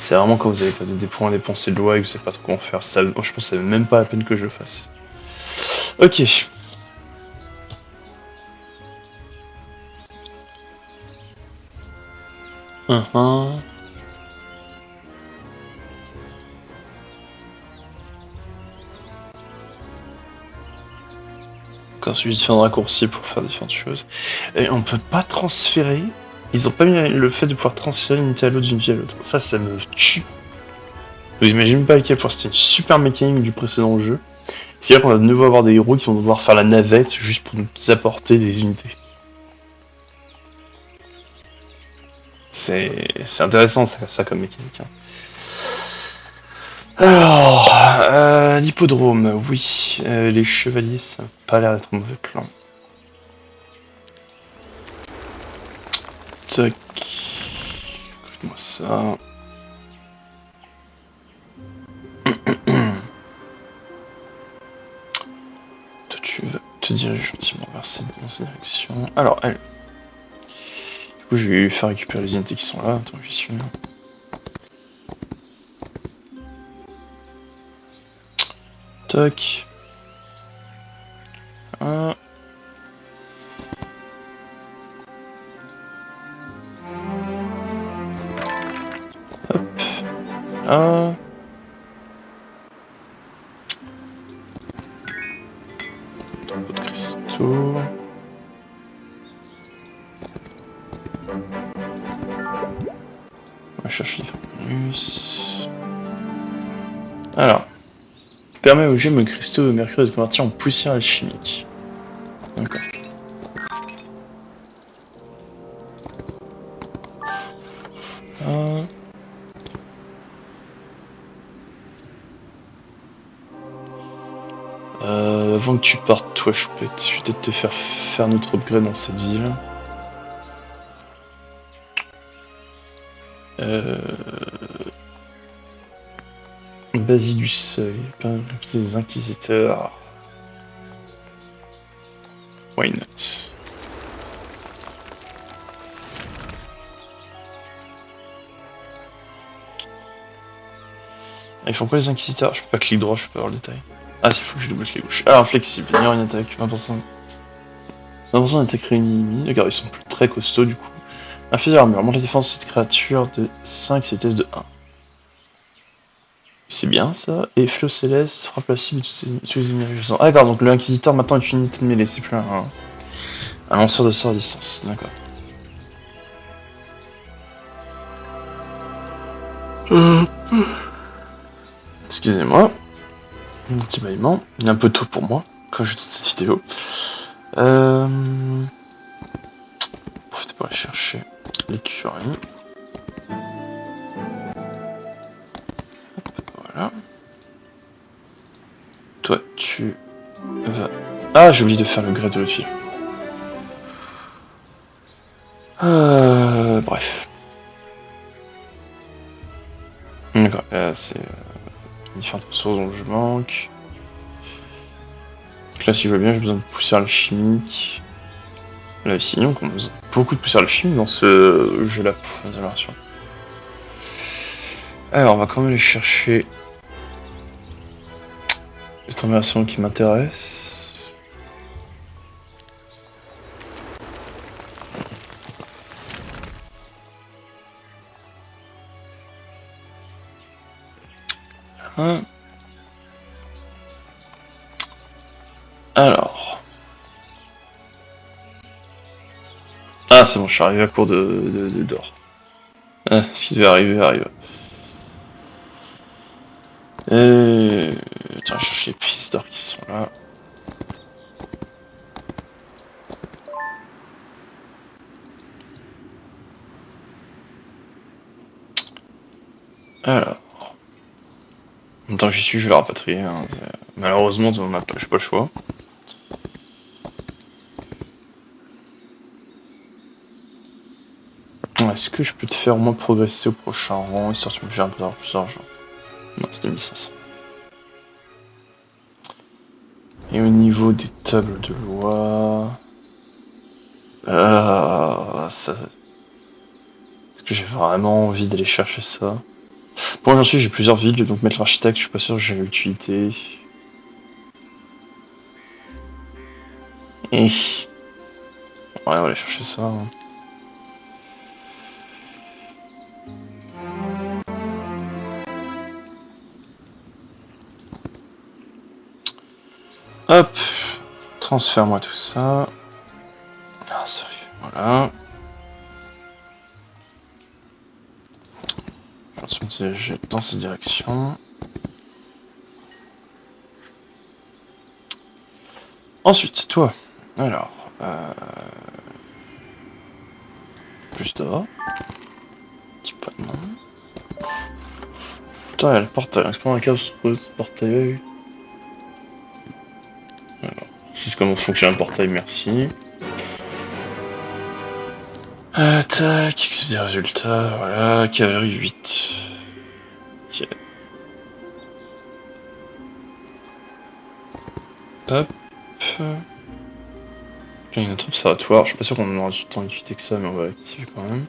C'est vraiment quand vous avez pas des points à dépenser de loi et que vous savez pas trop quoi en faire. Ça, je pense que c'est même pas la peine que je le fasse. Ok. Quand celui de faire un raccourci pour faire différentes choses. Et on peut pas transférer Ils ont pas mis le fait de pouvoir transférer une unité à l'autre d'une vie à l'autre. Ça me tue. Vous imaginez pas à quel point c'était une super mécanique du précédent jeu. C'est-à-dire qu'on va de nouveau avoir des héros qui vont devoir faire la navette juste pour nous apporter des unités. C'est intéressant ça comme mécanique. Hein. Alors, l'hippodrome, oui. Les chevaliers, ça n'a pas l'air d'être un mauvais plan. Tac. Écoute-moi ça. Toi, tu vas te diriger gentiment vers dans cette direction. Alors, elle. Du coup, je vais lui faire récupérer les unités qui sont là. Attends, j'y suis. Tac. Ah. Hop. Ah. Tombeau de cristaux. On va chercher les bonus. Alors. Permet aux gemmes cristaux de mercure de se convertir en poussière alchimique. D'accord. Avant que tu partes, toi, je vais peut-être te faire notre upgrade dans cette ville. Basie du seuil, plein des inquisiteurs. Why not? Ils font quoi les inquisiteurs? Je peux pas cliquer droit, je peux pas avoir le détail. Ah, c'est faut que je double clic gauche. Alors, flexible, ignore une attaque, 20%. 20% d'attaque réunie. Regarde, ils sont plus très costauds du coup. Inférieur armure, augmente la défense de cette créature de 5 et vitesse de 1. C'est bien ça. Et Flot Céleste frappe la cible et tous les ennemis. Ah d'accord, donc le Inquisiteur maintenant est une unité de mêlée, c'est plus un lanceur de sort à distance. D'accord. Excusez-moi. Un petit bâillement. Il est un peu tôt pour moi quand je dis cette vidéo. Profitez pour aller chercher l'écurie. Voilà. Toi, tu vas... Ah, j'ai oublié de faire le grade de l'autre fille. Bref. D'accord, c'est différentes ressources dont je manque. Donc là, si je vois bien, j'ai besoin de poussière alchimique. Là, ici, donc on a beaucoup de poussière alchimique dans ce jeu-là pour l'amélioration. Alors, on va quand même aller chercher les transformations qui m'intéressent. Alors. Ah, c'est bon, je suis arrivé à court d'or. Ah, ce qui devait arriver, arrive. Et... Tiens, je cherche les pièces d'or qui sont là. Alors. En même temps, j'y suis, je vais la rapatrier. Hein. Malheureusement, j'ai pas le choix. Est-ce que je peux te faire au moins progresser au prochain rang, histoire que tu me gères un peu d'avoir plus d'argent? Non, c'était 1500. Et au niveau des tables de loi... ça... Est-ce que j'ai vraiment envie d'aller chercher ça? Bon, j'en suis, j'ai plusieurs villes, donc mettre l'architecte, je suis pas sûr que j'ai l'utilité. Et... Ouais, on va aller chercher ça. Hein. Hop, transfère-moi tout ça. Ah, sérieux, voilà. On va se diriger dans cette direction. Ensuite, toi. Alors, plus d'or. Petit pas de main. Putain, il y a le portail. Explore un câble sur le portail. Alors, c'est comment fonctionne un portail, merci. Tac, accepter des résultats, voilà, cavalerie 8. Ok. Hop. Il y a notre observatoire, je suis pas sûr qu'on aura du temps d'étudier que ça, mais on va l'activer quand même.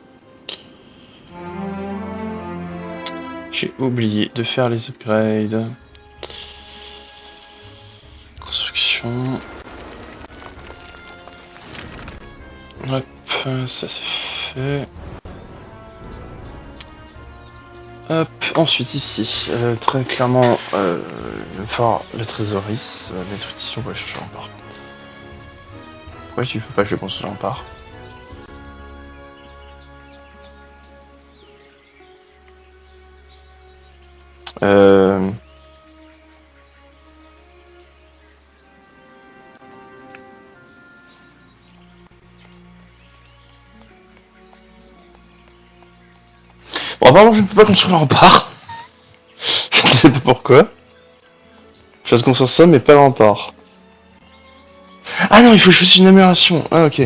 J'ai oublié de faire les upgrades. Construction. Hop, ça c'est fait. Hop, ensuite ici, très clairement, il va falloir la trésorerie, mettre ici, on va chercher l'empare. Pourquoi tu peux pas que je construise l'empare? Bon, apparemment, je ne peux pas construire un rempart. Je ne sais pas pourquoi. Je vais construire ça, mais pas le rempart. Ah non, il faut que je fasse une amélioration. Ah, ok.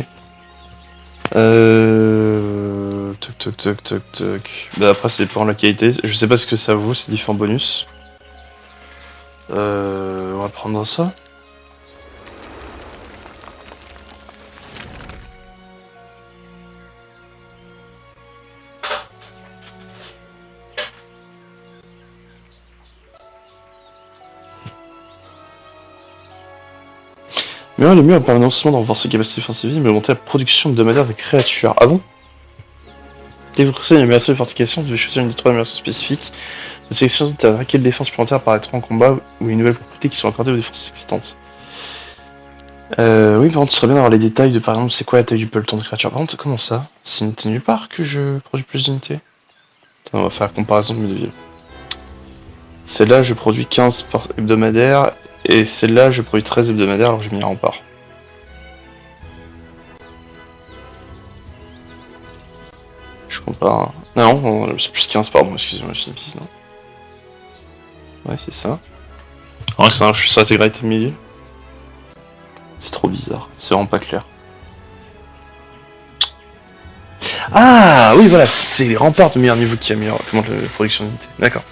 Toc toc toc toc toc. Bah, après, ça dépend de la qualité. Je sais pas ce que ça vaut, ces différents bonus. On va prendre ça. Mais le mieux permet non seulement de renforcer les capacités offensives, mais augmenter la production hebdomadaire de créatures. Ah bon? Découvrir une amélioration de fortification, vous devez choisir une des trois améliorations spécifiques. La sélection de quelle défense supplémentaire apparaîtra en combat ou une nouvelle propriété qui sont accordées aux défenses existantes. Oui, par contre, ce serait bien d'avoir les détails de par exemple c'est quoi la taille du peloton de créatures. Par contre, comment ça? C'est une nulle part que je produis plus d'unités? On va faire la comparaison de mes deux villes. Celle-là, je produis 15 hebdomadaires, et celle-là, je produis 13 hebdomadaires alors que j'ai mis un rempart. Je compare. Non, c'est plus 15, pardon, excusez-moi, je suis une bêtise, non? Ouais, c'est ça. Ouais, ça influe sur l'intégralité de mes villes. C'est trop bizarre, c'est vraiment pas clair. Ah oui, voilà, c'est les remparts de meilleur niveau qui améliorent la production d'unités. D'accord.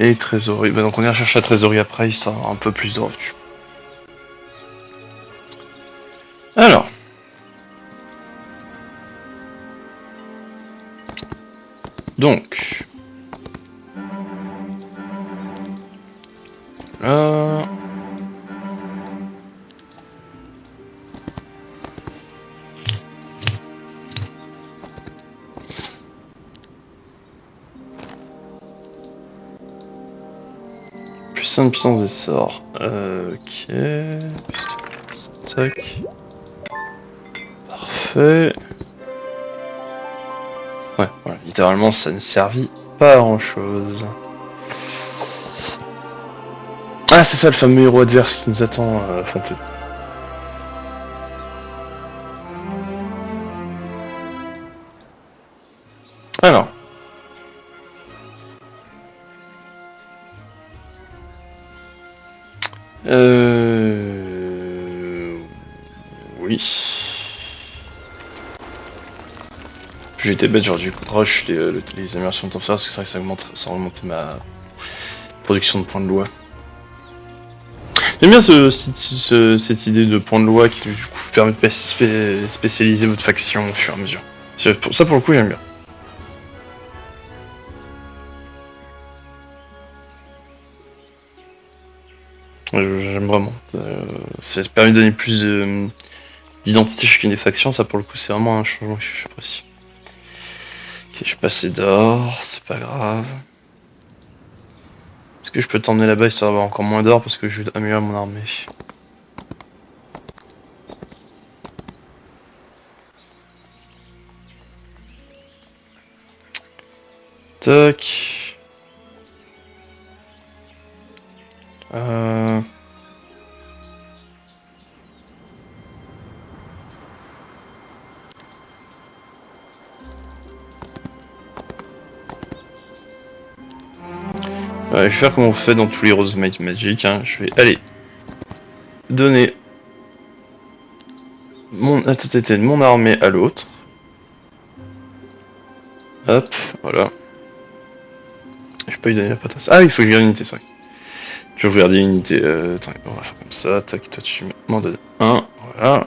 Et trésorerie. Bah donc on ira chercher la trésorerie après, histoire d'avoir un peu plus de revenus. Alors. Donc. Plus 5 puissance des sorts. Ok. Tac. Parfait. Ouais, voilà. Littéralement, ça ne servit pas à grand chose. Ah, c'est ça le fameux héros adverse qui nous attend à affronter. Alors. Oui. J'ai été bête, j'aurais dû rush les améliorations de temps parce que c'est vrai que ça augmente ma production de points de loi. J'aime bien cette idée de point de loi qui du coup permet de spécialiser votre faction au fur et à mesure. Ça pour le coup j'aime bien. J'aime vraiment. Ça permet de donner plus d'identité chacune des factions, ça pour le coup c'est vraiment un changement que j'apprécie. Ok, je suis passé d'or, c'est pas grave. Est-ce que je peux t'emmener là-bas et ça va avoir encore moins d'or parce que je vais améliorer mon armée? Tac. Ouais, je vais faire comme on fait dans tous les Rose Might Magic, hein. Je vais aller donner la totalité de mon armée à l'autre. Hop, voilà. Je peux pas lui donner la patate. Ah oui, il faut que je garde une unité, c'est vrai. Je vais regarder une unité. Attends, on va faire comme ça. Tac, toi tu m'en donnes un. Voilà.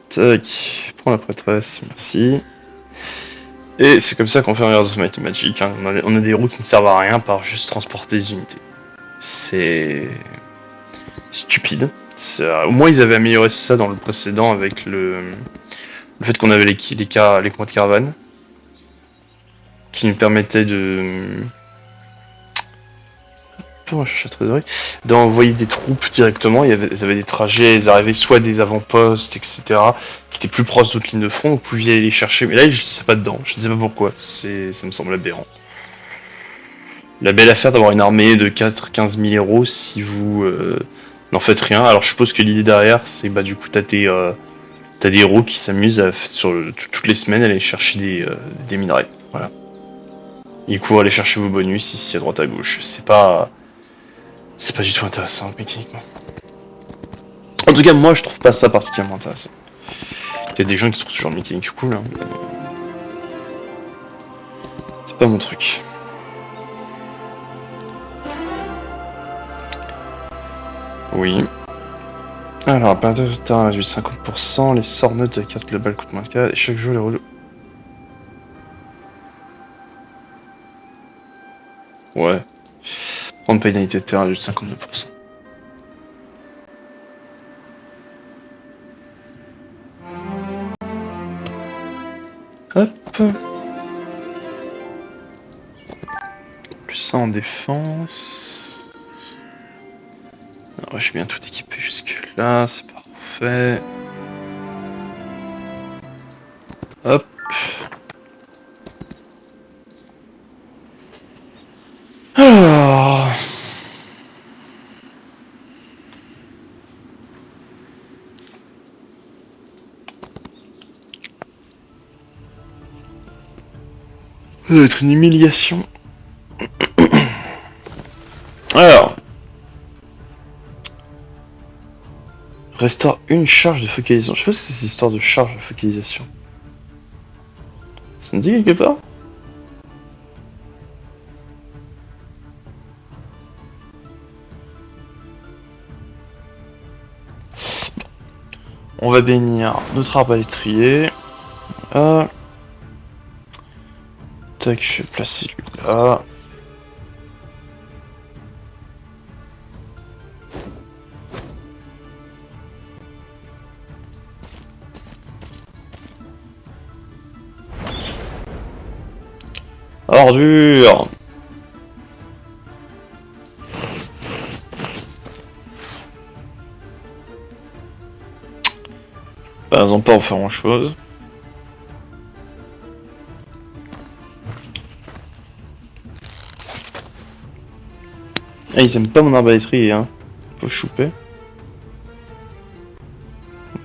Tac, prends la prêtresse, merci. Et c'est comme ça qu'on fait un Heroes of Might and Magic. Hein. On a des routes qui ne servent à rien par juste transporter des unités. C'est stupide. Au moins ils avaient amélioré ça dans le précédent avec le fait qu'on avait les combats de caravane qui nous permettaient de d'envoyer des troupes directement. Ils avaient des trajets, ils arrivaient soit des avant-postes, etc., qui étaient plus proches d'autres lignes de front, vous pouviez aller les chercher. Mais là, je ne sais pas dedans, je ne sais pas pourquoi. Ça me semble aberrant. La belle affaire d'avoir une armée de 4-15 000 héros si vous n'en faites rien. Alors je suppose que l'idée derrière, c'est bah du coup t'as des héros qui s'amusent toutes les semaines à aller chercher des minerais. Voilà. Et du coup aller chercher vos bonus ici à droite à gauche. C'est pas du tout intéressant mécaniquement. En tout cas, moi je trouve pas ça particulièrement intéressant. Il y a des gens qui trouvent ce genre de mécanique cool, hein. C'est pas mon truc. Oui. Alors, à partir de terrain réduit 50%, les sorts neutres de la carte globale coûtent moins de 4, et chaque jour les relous. Ouais. Prendre pénalité de terrain réduit de 52%. Hop. Plus ça en défense. Alors, j'ai bien tout équipé jusque là, c'est parfait. Hop. Alors. Ça va être une humiliation. Alors. Restaure une charge de focalisation. Je sais pas si c'est cette histoire de charge de focalisation. Ça me dit quelque part? On va bénir notre arbalétrier. Ah. Tac, je vais placer lui là. Ordure. Bah, ils ont pas en faire grand chose. Ah, ils aiment pas mon arbalétrier, hein. Faut chouper.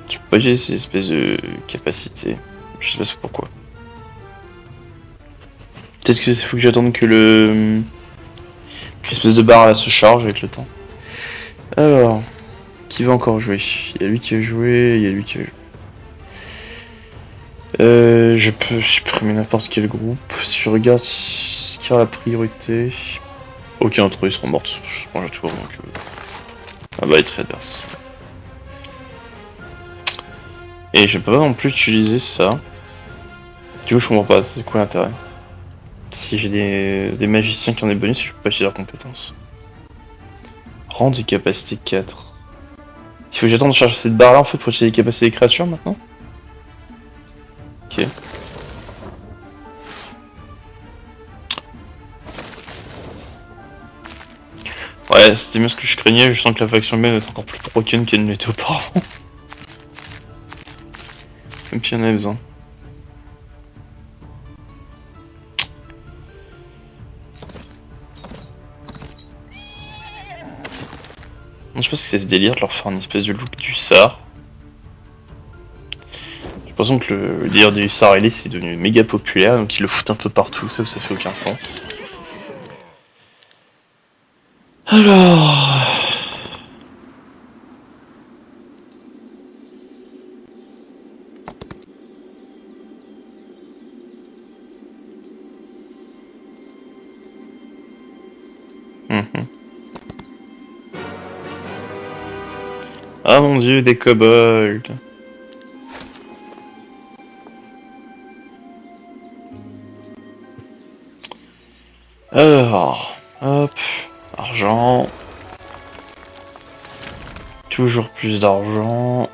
Tu peux pas utiliser ces espèces de capacités. Je sais pas pourquoi. Peut-être que faut que j'attende que l'espèce de barre là se charge avec le temps. Alors, qui va encore jouer? Il y a lui qui a joué, il y a lui qui a joué. Je peux supprimer n'importe quel groupe. Si je regarde ce qui a la priorité. Aucun d'entre eux seront morts, je pense à tout donc. Ah bah, être adverse. Et je peux pas non plus utiliser ça. Du coup, je comprends pas, c'est quoi l'intérêt? Si j'ai des magiciens qui ont des bonus, je peux pas utiliser leurs compétences. Rang de capacité 4. Il faut que j'attende de chercher cette barre là en fait pour utiliser les capacités des créatures maintenant. Ok. Ouais, c'était mieux ce que je craignais, je sens que la faction humaine est encore plus broken qu'elle ne l'était auparavant. Comme s'il y en avait besoin. Je pense que c'est ce délire de leur faire une espèce de look du Sar. J'ai l'impression que le délire des Sar Elise est devenu méga populaire, donc ils le foutent un peu partout, ça fait aucun sens. Alors... Ah mon dieu, des kobolds. Alors, hop, argent. Toujours plus d'argent.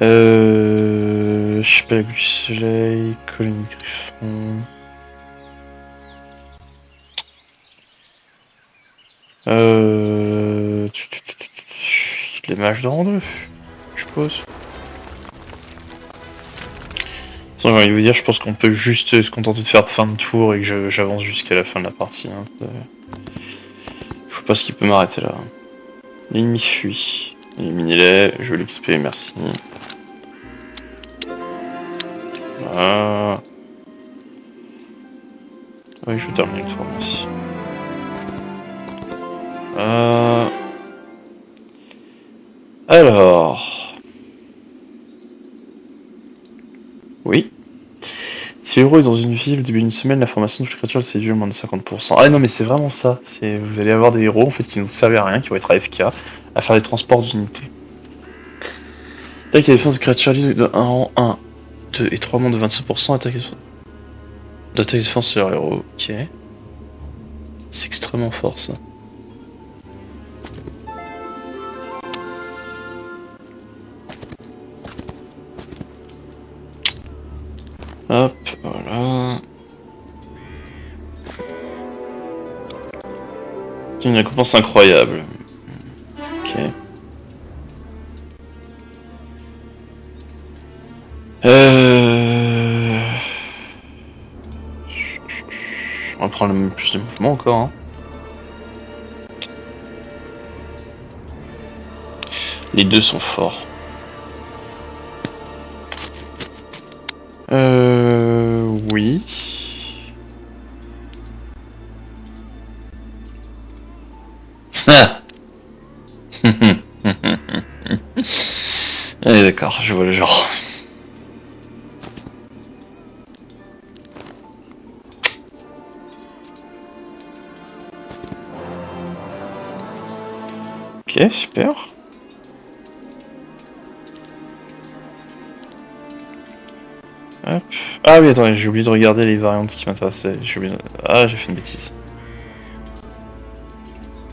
Je sais pas, la du soleil, colonie griffon. Les mages de rang 2, je suppose. J'ai envie de vous dire, je pense qu'on peut juste se contenter de faire de fin de tour et que j'avance jusqu'à la fin de la partie. Hein. Je vois pas ce qui peut m'arrêter là. L'ennemi fuit. Éliminez-les, je veux l'XP, merci. Voilà. Oui, je vais terminer le tour, merci. Alors... Oui. Si le héros est dans une ville au début d'une semaine, la formation de toutes les créatures c'est dû moins de 50%. Ah non mais c'est vraiment ça. Vous allez avoir des héros en fait qui ne servent à rien, qui vont être AFK, à faire des transports d'unités. Attaque et défense de créatures de 1 en 1, 2 et 3 moins de 25%, attaque et défense sur leur héros, ok. C'est extrêmement fort ça. Hop, voilà. Une récompense incroyable. Ok. On va prendre le plus de mouvement encore. Hein. Les deux sont forts. Oui. Ah. Allez, d'accord, je vois le genre. Ok, super. Hop. Ah oui, attendez, j'ai oublié de regarder les variantes qui m'intéressaient. Ah, j'ai fait une bêtise.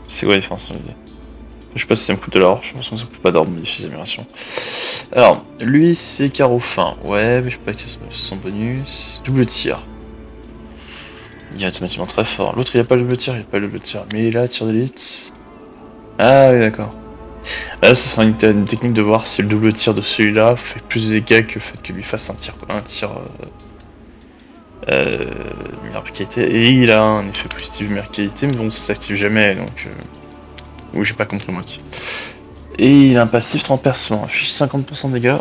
C'est quoi la différence? Je sais pas si ça me coûte de l'or, je pense que ça me coûte pas d'or de modifier les améliorations. Alors, lui c'est carreau fin. Ouais, mais je peux pas activer son bonus. Double tir. Il est automatiquement très fort. L'autre il a pas le double tir, il a pas le double tir. Mais il a tir d'élite. Ah oui, d'accord. Là, ce sera une technique de voir si le double tir de celui-là fait plus de dégâts que le fait que lui fasse un tir meilleure qualité. Et il a un effet positif de meilleure qualité, mais bon, ça s'active jamais, donc... Oui, j'ai pas compris moi aussi. Et il a un passif transpercement, affiche 50% de dégâts.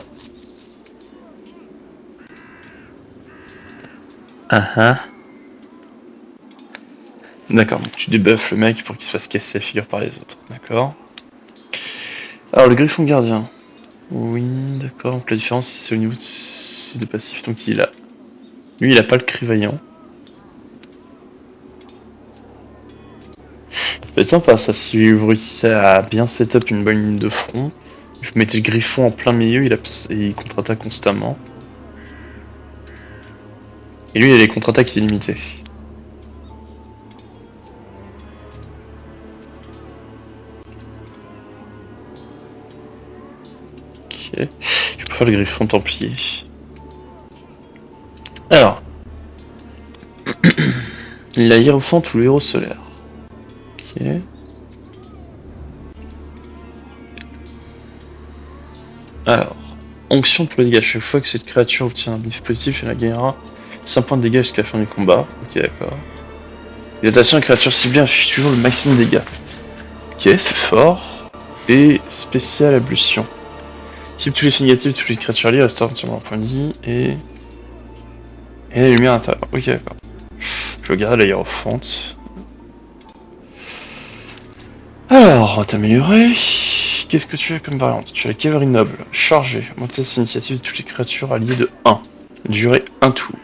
D'accord, donc tu débuffes le mec pour qu'il se fasse casser la figure par les autres. D'accord. Alors, le griffon gardien. Oui, d'accord, donc la différence c'est au niveau de ses passifs, donc il a... Lui, il a pas le cri vaillant. Ça peut être sympa ça, si vous réussissez à bien setup une bonne ligne de front, vous mettez le griffon en plein milieu, il contre-attaque constamment. Et lui, il a les contre-attaques illimitées. Ok. Je peux faire le griffon templier. Alors. La hiérophante ou le héros solaire. Ok. Alors. Onction pour les dégâts. Chaque fois que cette créature obtient un bonus positif, elle la gagnera 5 points de dégâts jusqu'à la fin du combat. Ok, d'accord. Exaltation, créature ciblée affiche toujours le maximum de dégâts. Ok, c'est fort. Et spécial ablution. Type tous les effets négatifs, toutes les créatures liées restaurent entièrement leur point de vie et. Et la lumière intérieure. Ok, d'accord. Je regarde la hiérophante. Alors, on va t'améliorer. Qu'est-ce que tu as comme variante? Tu as la cavalerie noble, chargée, augmenter cette initiative de toutes les créatures alliées de 1. Durer 1 tour.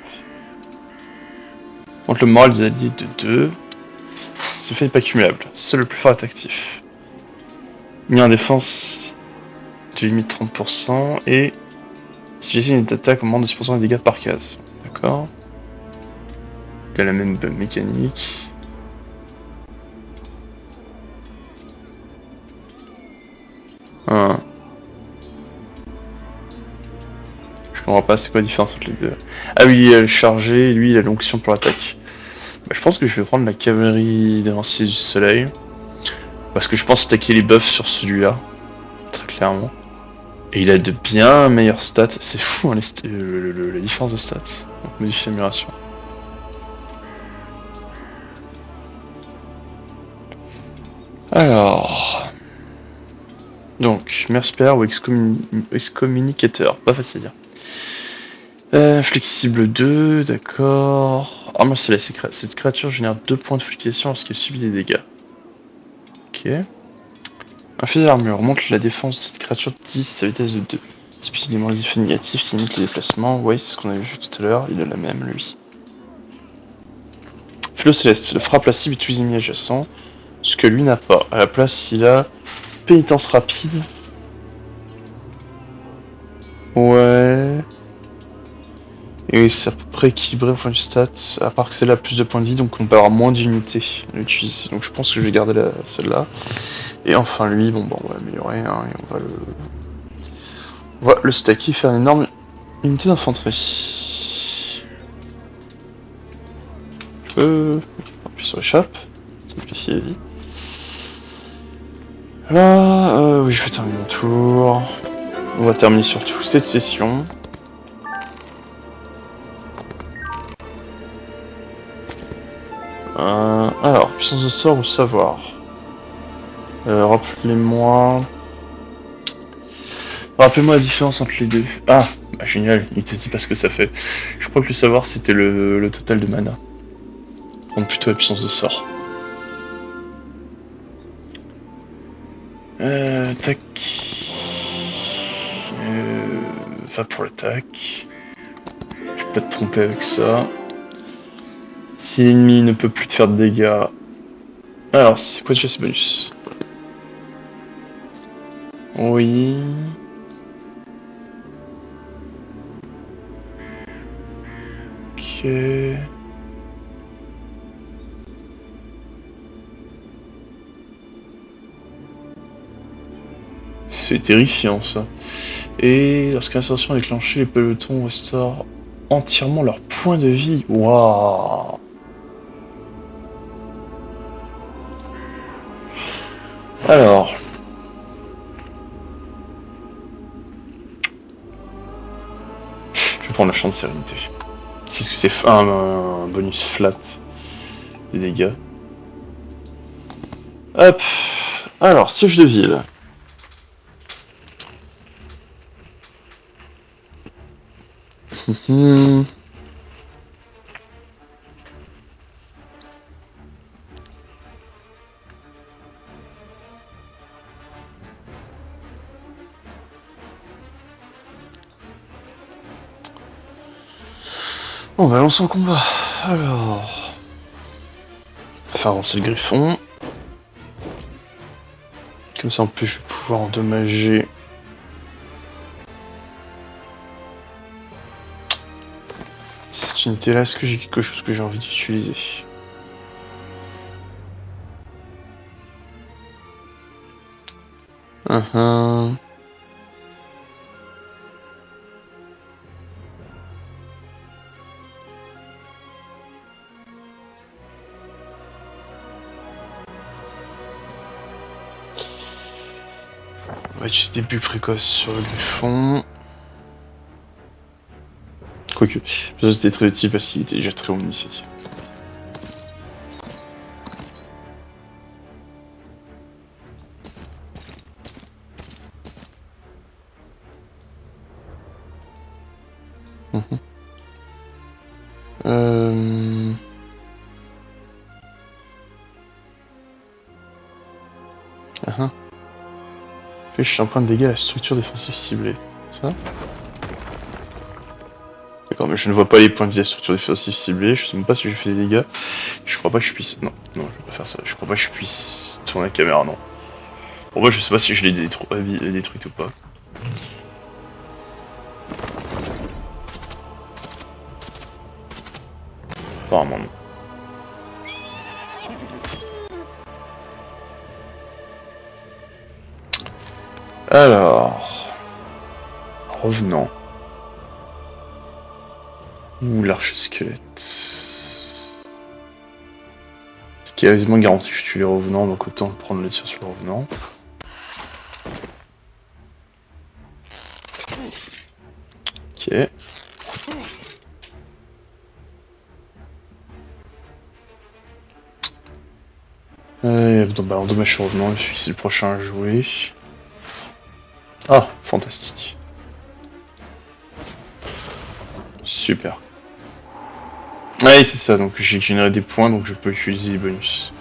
Monte le moral des alliés de 2. Ce fait n'est pas cumulable. Seul le plus fort est actif. Mis en défense de limite 30% et si j'ai une attaque augmente de 6% des dégâts par case. D'accord. Il a la même mécanique. Ah. Je comprends pas c'est quoi la différence entre les deux. Ah oui, il a le chargé et lui il a l'onction pour l'attaque. Bah, je pense que je vais prendre la cavalerie des lanciers du soleil. Parce que je pense attaquer les buffs sur celui-là. Très clairement. Et il a de bien meilleures stats. C'est fou hein, la différence de stats. Donc modifier l'amélioration. Alors. Donc, mercenaire ou excommunicateur. Pas facile à dire. Flexible 2, d'accord. Armure céleste. Cette créature génère 2 points de fluctuation lorsqu'elle subit des dégâts. Ok. Infligé d'armure monte la défense de cette créature de 10 sa vitesse de 2. Spécifiquement les effets négatifs qui limitent les déplacements. Ouais, c'est ce qu'on avait vu tout à l'heure, il a la même lui. Philo céleste, le frappe la cible et tous les ennemis adjacents. Ce que lui n'a pas. À la place, il a pénitence rapide. Ouais. Et c'est à peu près équilibré au point du stat, à part que celle-là a plus de points de vie, donc on peut avoir moins d'unités à l'utiliser. Donc je pense que je vais garder celle-là. Et enfin lui, bon bah on va améliorer, hein, et on va le stacker, faire une énorme unité d'infanterie. Je peux appuyer sur échappe, simplifier la vie. Là, oui je vais terminer mon tour. On va terminer surtout cette session. Alors, puissance de sort ou savoir. Rappelez-moi la différence entre les deux. Ah, bah génial, il te dit pas ce que ça fait. Je crois que le savoir c'était le total de mana. Donc plutôt la puissance de sort. Tac. Va pour l'attaque. Je peux pas te tromper avec ça. Si l'ennemi ne peut plus te faire de dégâts. Alors, c'est quoi déjà ce bonus? Oui. Ok. C'est terrifiant ça. Et lorsqu'une ascension est déclenchée, les pelotons restaurent entièrement leur point de vie. Waouh. Alors. Je vais prendre la chance de sérénité. C'est ce que c'est un bonus flat des dégâts. Hop. Alors, siège de ville. On va lancer le combat. Alors. On va faire avancer le griffon. Comme ça en plus je vais pouvoir endommager. opportunité là, est-ce que j'ai quelque chose que j'ai envie d'utiliser? On va utiliser des buts précoces sur le griffon. Quoique, ça c'était très utile parce qu'il était déjà très haut en initiative. Je suis en point de dégâts à la structure défensive ciblée. Ça? D'accord, mais je ne vois pas les points de vie à la structure défensive ciblée, je sais même pas si je fais des dégâts. Je crois pas que je puisse... Non, je vais pas faire ça. Je crois pas que je puisse tourner la caméra, non. Bon, moi je sais pas si je l'ai détruite ou pas. Apparemment non. Alors... Revenons. Ouh, l'arche squelette. Ce qui est quasiment garanti que je tue les revenants, donc autant prendre le tir sur le revenant. Ok. Donc bah, endommage sur revenant, c'est le prochain à jouer. Ah, fantastique. Super. Ouais, c'est ça, donc j'ai généré des points, donc je peux utiliser les bonus.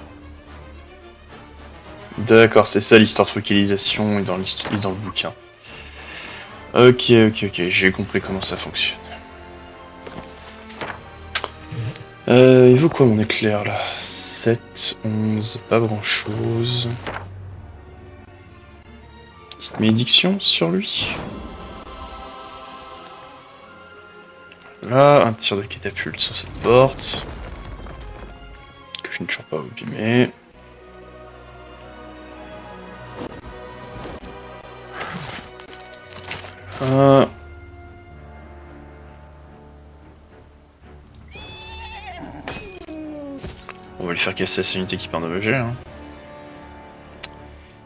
D'accord, c'est ça l'histoire de focalisation et dans le bouquin. Ok, j'ai compris comment ça fonctionne. Il vaut quoi mon éclair là? 7, 11, pas grand chose. Petite malédiction sur lui. Là, un tir de catapulte sur cette porte. Que je ne tire pas abîmer. On va lui faire casser sa unité qui peut endommager. Hein.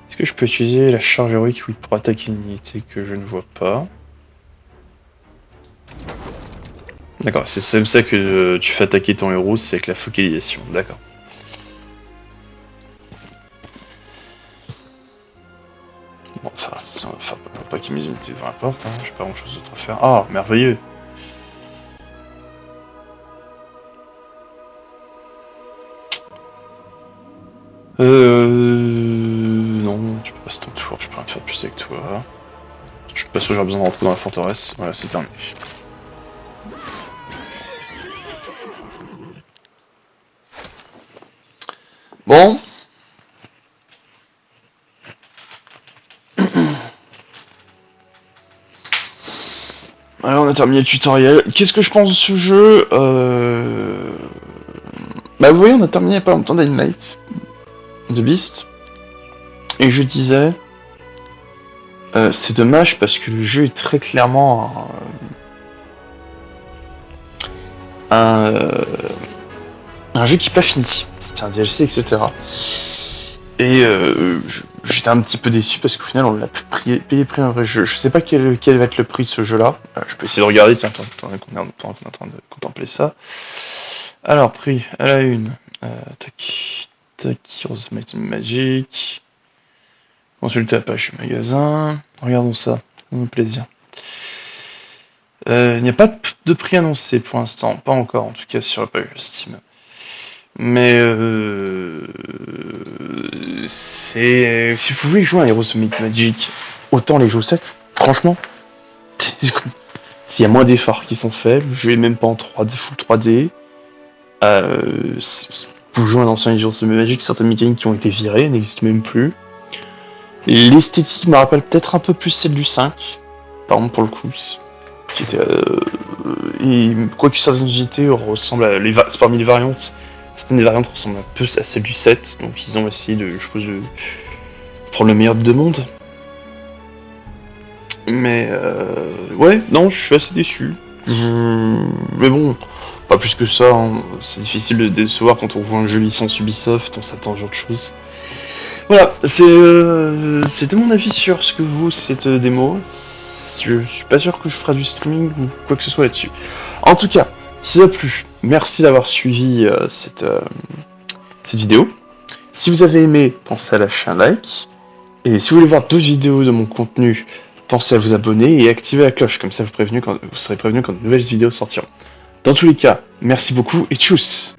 Est-ce que je peux utiliser la charge héroïque pour attaquer une unité que je ne vois pas? D'accord, c'est comme ça que tu fais attaquer ton héros, c'est avec la focalisation, d'accord. Bon, enfin, pas qu'il mes unités devant la porte, hein, j'ai pas grand chose d'autre à faire. Ah, merveilleux! Non, tu peux passer ton tour, je peux rien faire de plus avec toi. Je suis pas sûr que j'aurai besoin de rentrer dans la forteresse, voilà, c'est terminé. Bon. Alors on a terminé le tutoriel. Qu'est-ce que je pense de ce jeu Bah vous voyez, on a terminé il y a pas longtemps Dynamite, The Beast. Et je disais... c'est dommage parce que le jeu est très clairement un jeu qui n'est pas fini. C'était un DLC, etc. Et j'étais un petit peu déçu parce qu'au final on l'a payé prix un vrai jeu. Je sais pas quel va être le prix de ce jeu-là. Je peux essayer de regarder, tiens, pendant qu'on est en train de contempler ça. Alors, prix à la une. Tac, Heroes Magic. Consultez la page du magasin. Regardons ça, mon plaisir. Il n'y a pas de prix annoncé pour l'instant, pas encore en tout cas sur la page Steam. Mais c'est... Si vous pouvez jouer à Heroes Magic, autant les jeux 7, franchement. S'il y a moins d'efforts qui sont faits, le jeu est même pas en 3D, full 3D. Vous jouez à un ancien Heroes Magic, certaines mécaniques qui ont été virées n'existent même plus. L'esthétique me rappelle peut-être un peu plus celle du 5, par exemple pour le coup. qui était, et quoique certaines unités ressemblent à parmi les variantes, certaines des variantes ressemblent un peu à celles du 7, donc ils ont essayé de, je suppose, de prendre le meilleur des deux mondes. Mais ouais, non, je suis assez déçu. Mais bon, pas plus que ça, hein. C'est difficile de décevoir quand on voit un jeu licence Ubisoft, on s'attend à ce genre de choses. Voilà, c'était mon avis sur ce que vaut cette démo. Je suis pas sûr que je ferai du streaming ou quoi que ce soit là-dessus. En tout cas, si ça a plu, merci d'avoir suivi cette vidéo. Si vous avez aimé, pensez à lâcher un like. Et si vous voulez voir d'autres vidéos de mon contenu, pensez à vous abonner et activer la cloche, comme ça vous serez prévenu quand de nouvelles vidéos sortiront. Dans tous les cas, merci beaucoup et tchuss!